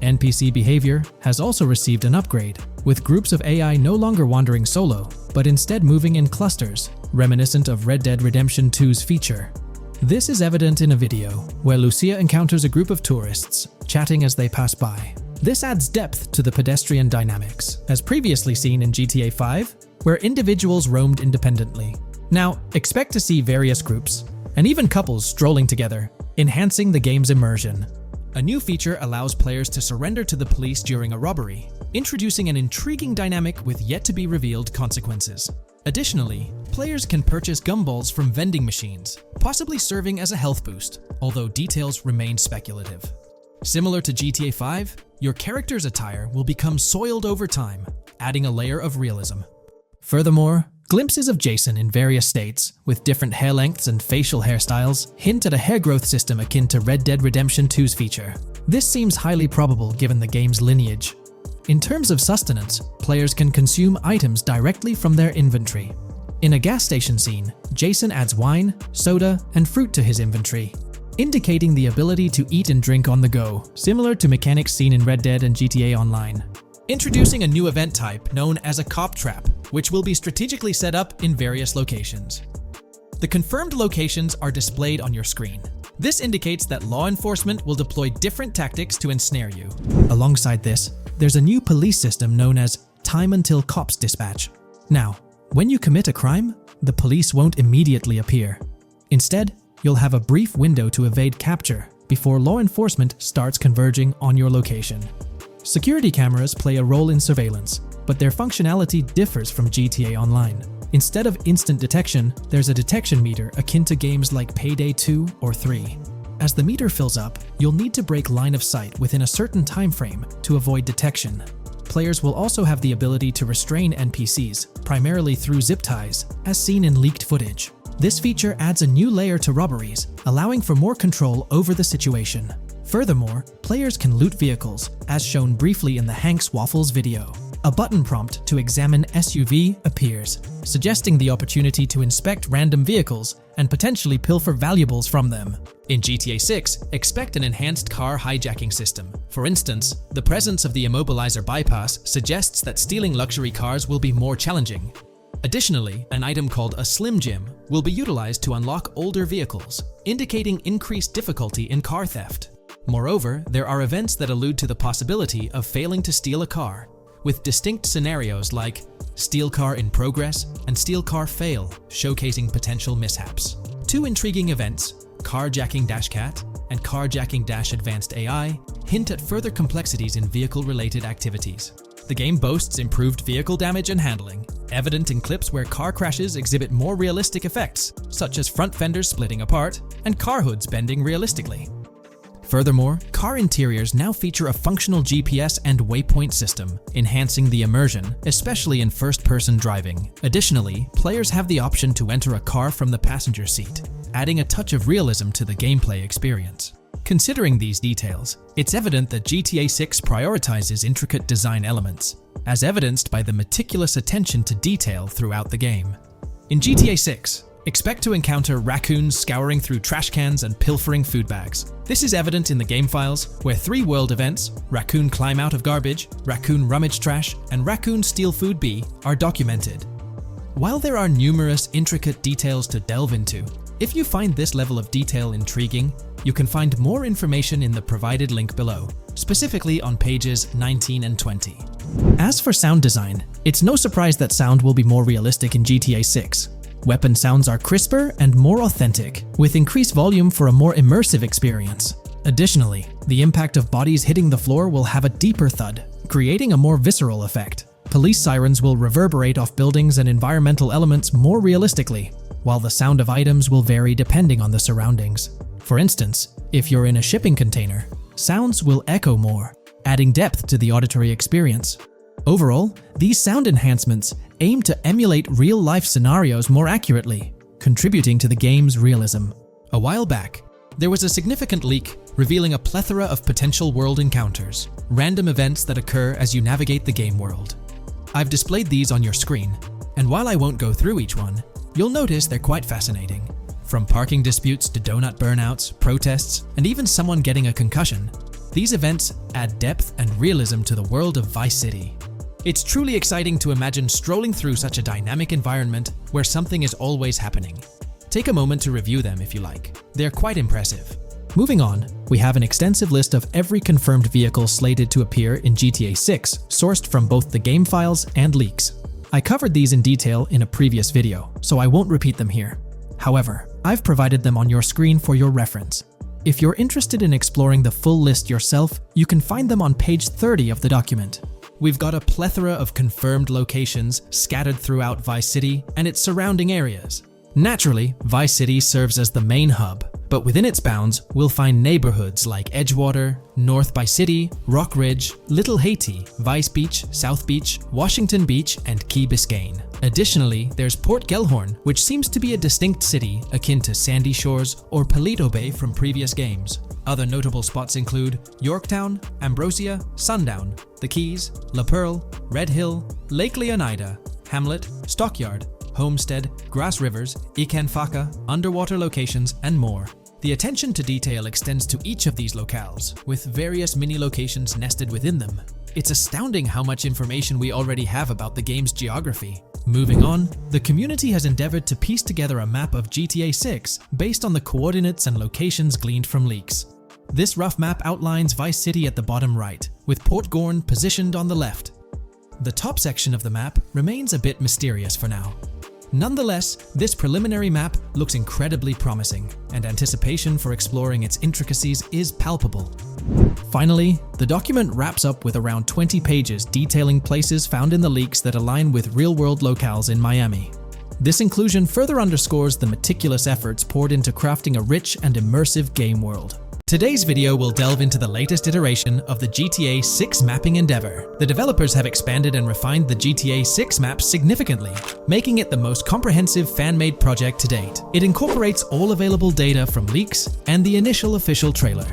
NPC behavior has also received an upgrade, with groups of AI no longer wandering solo, but instead moving in clusters, reminiscent of Red Dead Redemption 2's feature. This is evident in a video where Lucia encounters a group of tourists, chatting as they pass by. This adds depth to the pedestrian dynamics, as previously seen in GTA 5, where individuals roamed independently. Now, expect to see various groups, and even couples strolling together, enhancing the game's immersion. A new feature allows players to surrender to the police during a robbery, introducing an intriguing dynamic with yet-to-be-revealed consequences. Additionally, players can purchase gumballs from vending machines, possibly serving as a health boost, although details remain speculative. Similar to GTA 5, your character's attire will become soiled over time, adding a layer of realism. Furthermore, glimpses of Jason in various states, with different hair lengths and facial hairstyles, hint at a hair growth system akin to Red Dead Redemption 2's feature. This seems highly probable given the game's lineage. In terms of sustenance, players can consume items directly from their inventory. In a gas station scene, Jason adds wine, soda, and fruit to his inventory, indicating the ability to eat and drink on the go, similar to mechanics seen in Red Dead and GTA Online. Introducing a new event type known as a cop trap, which will be strategically set up in various locations. The confirmed locations are displayed on your screen. This indicates that law enforcement will deploy different tactics to ensnare you. Alongside this, there's a new police system known as Time Until Cops Dispatch. Now, when you commit a crime, the police won't immediately appear. Instead, you'll have a brief window to evade capture before law enforcement starts converging on your location. Security cameras play a role in surveillance, but their functionality differs from GTA Online. Instead of instant detection, there's a detection meter akin to games like Payday 2 or 3. As the meter fills up, you'll need to break line of sight within a certain time frame to avoid detection. Players will also have the ability to restrain NPCs, primarily through zip ties, as seen in leaked footage. This feature adds a new layer to robberies, allowing for more control over the situation. Furthermore, players can loot vehicles, as shown briefly in the Hank's Waffles video. A button prompt to examine SUV appears, suggesting the opportunity to inspect random vehicles and potentially pilfer valuables from them. In GTA 6, expect an enhanced car hijacking system. For instance, the presence of the immobilizer bypass suggests that stealing luxury cars will be more challenging. Additionally, an item called a Slim Jim will be utilized to unlock older vehicles, indicating increased difficulty in car theft. Moreover, there are events that allude to the possibility of failing to steal a car, with distinct scenarios like Steal Car in Progress and Steal Car Fail, showcasing potential mishaps. Two intriguing events, Carjacking-Cat and Carjacking-Advanced AI, hint at further complexities in vehicle-related activities. The game boasts improved vehicle damage and handling, evident in clips where car crashes exhibit more realistic effects, such as front fenders splitting apart and car hoods bending realistically. Furthermore, car interiors now feature a functional GPS and waypoint system, enhancing the immersion, especially in first-person driving. Additionally, players have the option to enter a car from the passenger seat, adding a touch of realism to the gameplay experience. Considering these details, it's evident that GTA 6 prioritizes intricate design elements, as evidenced by the meticulous attention to detail throughout the game. In GTA 6, expect to encounter raccoons scouring through trash cans and pilfering food bags. This is evident in the game files, where 3 world events, Raccoon Climb Out of Garbage, Raccoon Rummage Trash, and Raccoon Steal Food B, are documented. While there are numerous intricate details to delve into, if you find this level of detail intriguing, you can find more information in the provided link below, specifically on pages 19 and 20. As for sound design, it's no surprise that sound will be more realistic in GTA 6. Weapon sounds are crisper and more authentic, with increased volume for a more immersive experience. Additionally, the impact of bodies hitting the floor will have a deeper thud, creating a more visceral effect. Police sirens will reverberate off buildings and environmental elements more realistically, while the sound of items will vary depending on the surroundings. For instance, if you're in a shipping container, sounds will echo more, adding depth to the auditory experience. Overall, these sound enhancements aim to emulate real-life scenarios more accurately, contributing to the game's realism. A while back, there was a significant leak revealing a plethora of potential world encounters, random events that occur as you navigate the game world. I've displayed these on your screen, and while I won't go through each one, you'll notice they're quite fascinating. From parking disputes to donut burnouts, protests, and even someone getting a concussion, these events add depth and realism to the world of Vice City. It's truly exciting to imagine strolling through such a dynamic environment where something is always happening. Take a moment to review them if you like. They're quite impressive. Moving on, we have an extensive list of every confirmed vehicle slated to appear in GTA 6, sourced from both the game files and leaks. I covered these in detail in a previous video, so I won't repeat them here. However, I've provided them on your screen for your reference. If you're interested in exploring the full list yourself, you can find them on page 30 of the document. We've got a plethora of confirmed locations scattered throughout Vice City and its surrounding areas. Naturally, Vice City serves as the main hub, but within its bounds, we'll find neighborhoods like Edgewater, North by City, Rock Ridge, Little Haiti, Vice Beach, South Beach, Washington Beach, and Key Biscayne. Additionally, there's Port Gellhorn, which seems to be a distinct city akin to Sandy Shores or Paleto Bay from previous games. Other notable spots include Yorktown, Ambrosia, Sundown, The Keys, La Pearl, Red Hill, Lake Leonida, Hamlet, Stockyard, Homestead, Grass Rivers, Ikanfaka, underwater locations, and more. The attention to detail extends to each of these locales, with various mini-locations nested within them. It's astounding how much information we already have about the game's geography. Moving on, the community has endeavored to piece together a map of GTA 6 based on the coordinates and locations gleaned from leaks. This rough map outlines Vice City at the bottom right, with Port Gorn positioned on the left. The top section of the map remains a bit mysterious for now. Nonetheless, this preliminary map looks incredibly promising, and anticipation for exploring its intricacies is palpable. Finally, the document wraps up with around 20 pages detailing places found in the leaks that align with real-world locales in Miami. This inclusion further underscores the meticulous efforts poured into crafting a rich and immersive game world. Today's video will delve into the latest iteration of the GTA 6 mapping endeavor. The developers have expanded and refined the GTA 6 map significantly, making it the most comprehensive fan-made project to date. It incorporates all available data from leaks and the initial official trailer.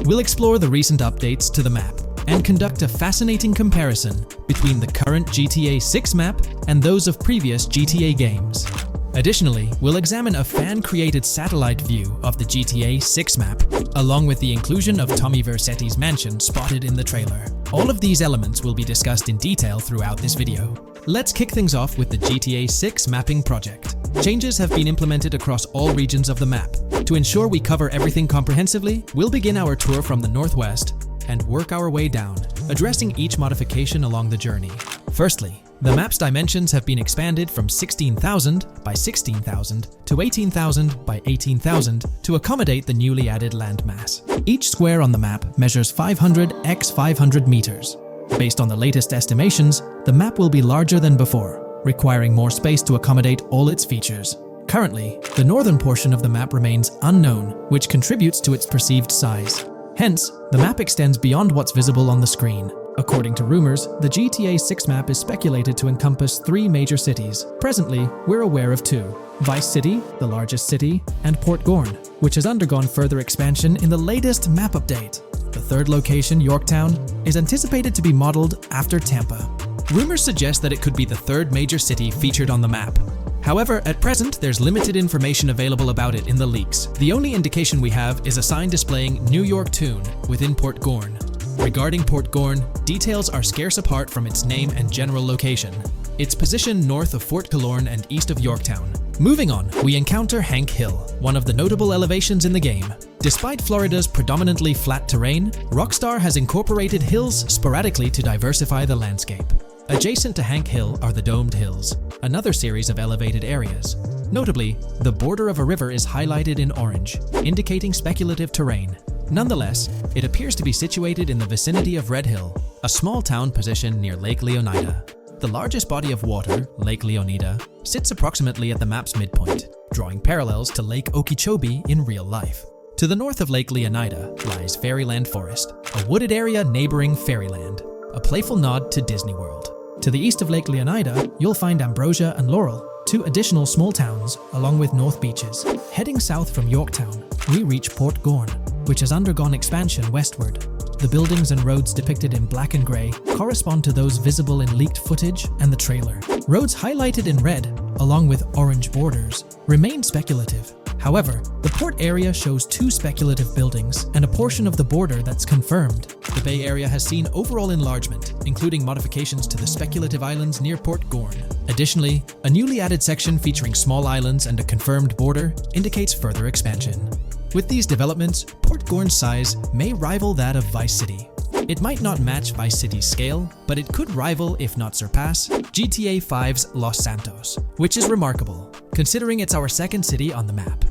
We'll explore the recent updates to the map and conduct a fascinating comparison between the current GTA 6 map and those of previous GTA games. Additionally, we'll examine a fan-created satellite view of the GTA 6 map, along with the inclusion of Tommy Vercetti's mansion spotted in the trailer. All of these elements will be discussed in detail throughout this video. Let's kick things off with the GTA 6 mapping project. Changes have been implemented across all regions of the map. To ensure we cover everything comprehensively, we'll begin our tour from the northwest and work our way down, addressing each modification along the journey. Firstly, the map's dimensions have been expanded from 16,000 by 16,000 to 18,000 by 18,000 to accommodate the newly added landmass. Each square on the map measures 500 x 500 meters. Based on the latest estimations, the map will be larger than before, requiring more space to accommodate all its features. Currently, the northern portion of the map remains unknown, which contributes to its perceived size. Hence, the map extends beyond what's visible on the screen. According to rumors, the GTA 6 map is speculated to encompass 3 major cities. Presently, we're aware of 2. Vice City, the largest city, and Port Gorn, which has undergone further expansion in the latest map update. The third location, Yorktown, is anticipated to be modeled after Tampa. Rumors suggest that it could be the third major city featured on the map. However, at present, there's limited information available about it in the leaks. The only indication we have is a sign displaying New York Tune within Port Gorn. Regarding Port Gorn, details are scarce apart from its name and general location. It's positioned north of Fort Killorn and east of Yorktown. Moving on, we encounter Hank Hill, one of the notable elevations in the game. Despite Florida's predominantly flat terrain, Rockstar has incorporated hills sporadically to diversify the landscape. Adjacent to Hank Hill are the Domed Hills, another series of elevated areas. Notably, the border of a river is highlighted in orange, indicating speculative terrain. Nonetheless, it appears to be situated in the vicinity of Red Hill, a small town positioned near Lake Leonida. The largest body of water, Lake Leonida, sits approximately at the map's midpoint, drawing parallels to Lake Okeechobee in real life. To the north of Lake Leonida lies Fairyland Forest, a wooded area neighboring Fairyland, a playful nod to Disney World. To the east of Lake Leonida, you'll find Ambrosia and Laurel, 2 additional small towns, along with North Beaches. Heading south from Yorktown, we reach Port Gorn, which has undergone expansion westward. The buildings and roads depicted in black and grey correspond to those visible in leaked footage and the trailer. Roads highlighted in red, along with orange borders, remain speculative. However, the port area shows 2 speculative buildings and a portion of the border that's confirmed. The Bay Area has seen overall enlargement, including modifications to the speculative islands near Port Gorn. Additionally, a newly added section featuring small islands and a confirmed border indicates further expansion. With these developments, Port Gorn's size may rival that of Vice City. It might not match Vice City's scale, but it could rival, if not surpass, GTA 5's Los Santos, which is remarkable, considering it's our second city on the map.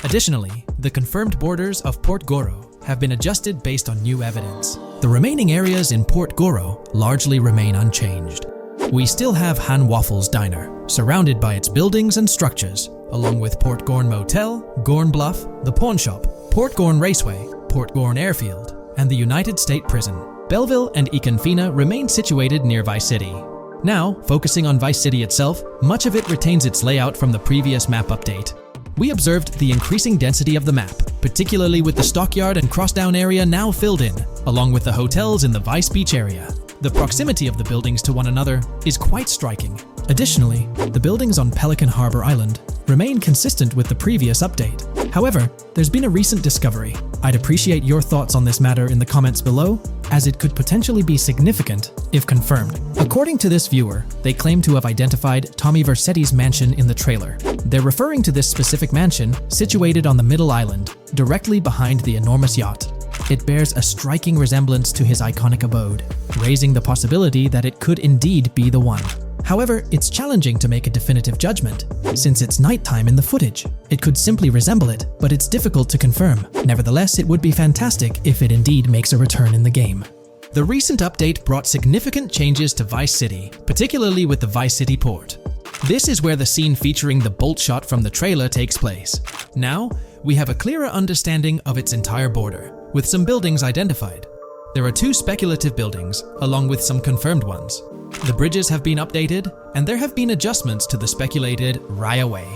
Additionally, the confirmed borders of Port Goro have been adjusted based on new evidence. The remaining areas in Port Goro largely remain unchanged. We still have Han Waffles Diner, surrounded by its buildings and structures, along with Port Gorn Motel, Gorn Bluff, the Pawn Shop, Port Gorn Raceway, Port Gorn Airfield, and the United State Prison. Belleville and Econfina remain situated near Vice City. Now, focusing on Vice City itself, much of it retains its layout from the previous map update. We observed the increasing density of the map, particularly with the Stockyard and Crossdown area now filled in, along with the hotels in the Vice Beach area. The proximity of the buildings to one another is quite striking. Additionally, the buildings on Pelican Harbor Island remain consistent with the previous update. However, there's been a recent discovery. I'd appreciate your thoughts on this matter in the comments below, as it could potentially be significant if confirmed. According to this viewer, they claim to have identified Tommy Vercetti's mansion in the trailer. They're referring to this specific mansion situated on the middle island, directly behind the enormous yacht. It bears a striking resemblance to his iconic abode, raising the possibility that it could indeed be the one. However, it's challenging to make a definitive judgment, since it's nighttime in the footage. It could simply resemble it, but it's difficult to confirm. Nevertheless, it would be fantastic if it indeed makes a return in the game. The recent update brought significant changes to Vice City, particularly with the Vice City port. This is where the scene featuring the bolt shot from the trailer takes place. Now, we have a clearer understanding of its entire border. with some buildings identified. There are 2 speculative buildings, along with some confirmed ones. The bridges have been updated, and there have been adjustments to the speculated Raya Way.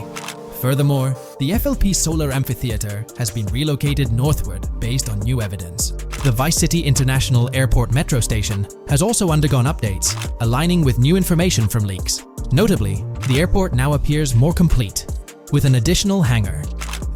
Furthermore, the FLP Solar Amphitheater has been relocated northward based on new evidence. The Vice City International Airport metro station has also undergone updates, aligning with new information from leaks. Notably, the airport now appears more complete, with an additional hangar.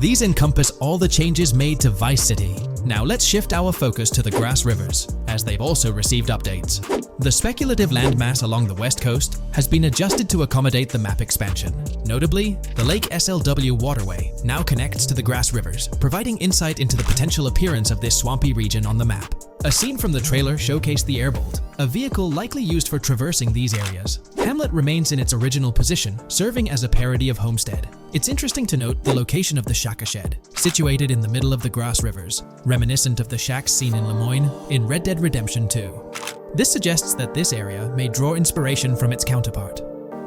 These encompass all the changes made to Vice City. Now let's shift our focus to the Grass Rivers, as they've also received updates. The speculative landmass along the west coast has been adjusted to accommodate the map expansion. Notably, the Lake SLW waterway now connects to the Grass Rivers, providing insight into the potential appearance of this swampy region on the map. A scene from the trailer showcased the Airbolt, a vehicle likely used for traversing these areas. Hamlet remains in its original position, serving as a parody of Homestead. It's interesting to note the location of the Shaka Shed, situated in the middle of the Grass Rivers, reminiscent of the shacks seen in Lemoyne in Red Dead Redemption 2. This suggests that this area may draw inspiration from its counterpart.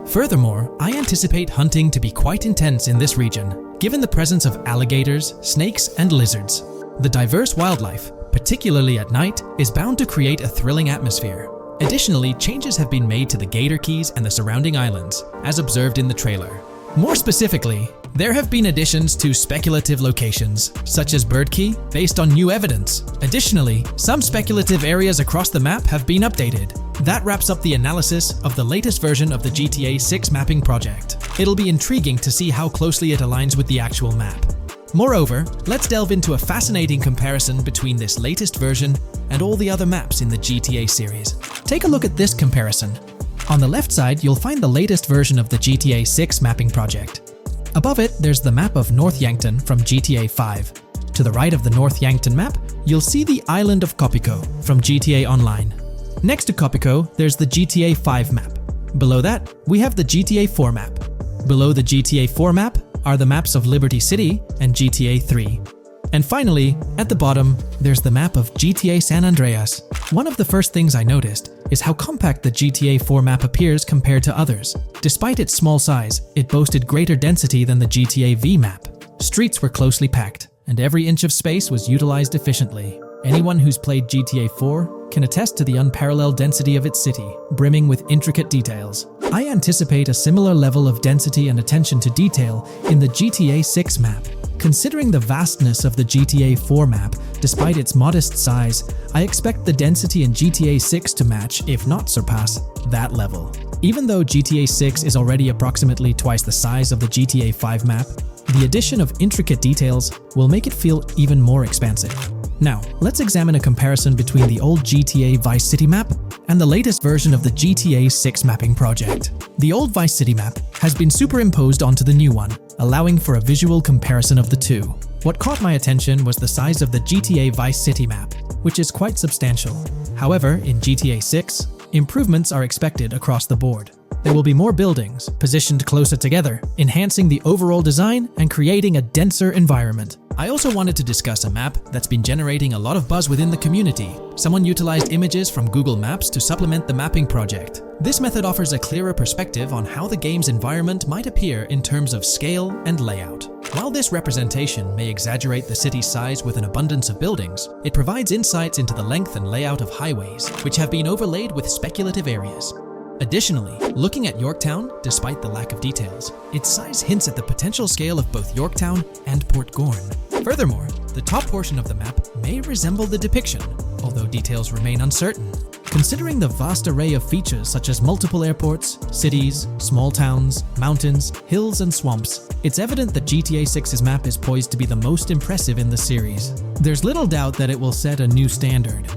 Furthermore, I anticipate hunting to be quite intense in this region, given the presence of alligators, snakes, and lizards. The diverse wildlife, particularly at night, is bound to create a thrilling atmosphere. Additionally, changes have been made to the Gator Keys and the surrounding islands, as observed in the trailer. More specifically, there have been additions to speculative locations, such as Bird Key, based on new evidence. Additionally, some speculative areas across the map have been updated. That wraps up the analysis of the latest version of the GTA 6 mapping project. It'll be intriguing to see how closely it aligns with the actual map. Moreover, let's delve into a fascinating comparison between this latest version and all the other maps in the GTA series. Take a look at this comparison. On the left side, you'll find the latest version of the GTA 6 mapping project. Above it, there's the map of North Yankton from GTA 5. To the right of the North Yankton map, you'll see the island of Copico from GTA Online. Next to Copico, there's the GTA 5 map. Below that, we have the GTA 4 map. Below the GTA 4 map are the maps of Liberty City and GTA 3. And finally, at the bottom, there's the map of GTA San Andreas. One of the first things I noticed is how compact the GTA 4 map appears compared to others. Despite its small size, it boasted greater density than the GTA V map. Streets were closely packed, and every inch of space was utilized efficiently. Anyone who's played GTA 4 can attest to the unparalleled density of its city, brimming with intricate details. I anticipate a similar level of density and attention to detail in the GTA 6 map. Considering the vastness of the GTA 4 map, despite its modest size, I expect the density in GTA 6 to match, if not surpass, that level. Even though GTA 6 is already approximately twice the size of the GTA 5 map, the addition of intricate details will make it feel even more expansive. Now, let's examine a comparison between the old GTA Vice City map and the latest version of the GTA 6 mapping project. The old Vice City map has been superimposed onto the new one, allowing for a visual comparison of the two. What caught my attention was the size of the GTA Vice City map, which is quite substantial. However, in GTA 6, improvements are expected across the board. There will be more buildings, positioned closer together, enhancing the overall design and creating a denser environment. I also wanted to discuss a map that's been generating a lot of buzz within the community. Someone utilized images from Google Maps to supplement the mapping project. This method offers a clearer perspective on how the game's environment might appear in terms of scale and layout. While this representation may exaggerate the city's size with an abundance of buildings, it provides insights into the length and layout of highways, which have been overlaid with speculative areas. Additionally, looking at Yorktown, despite the lack of details, its size hints at the potential scale of both Yorktown and Port Gorn. Furthermore, the top portion of the map may resemble the depiction, although details remain uncertain. Considering the vast array of features such as multiple airports, cities, small towns, mountains, hills, and swamps, it's evident that GTA 6's map is poised to be the most impressive in the series. There's little doubt that it will set a new standard.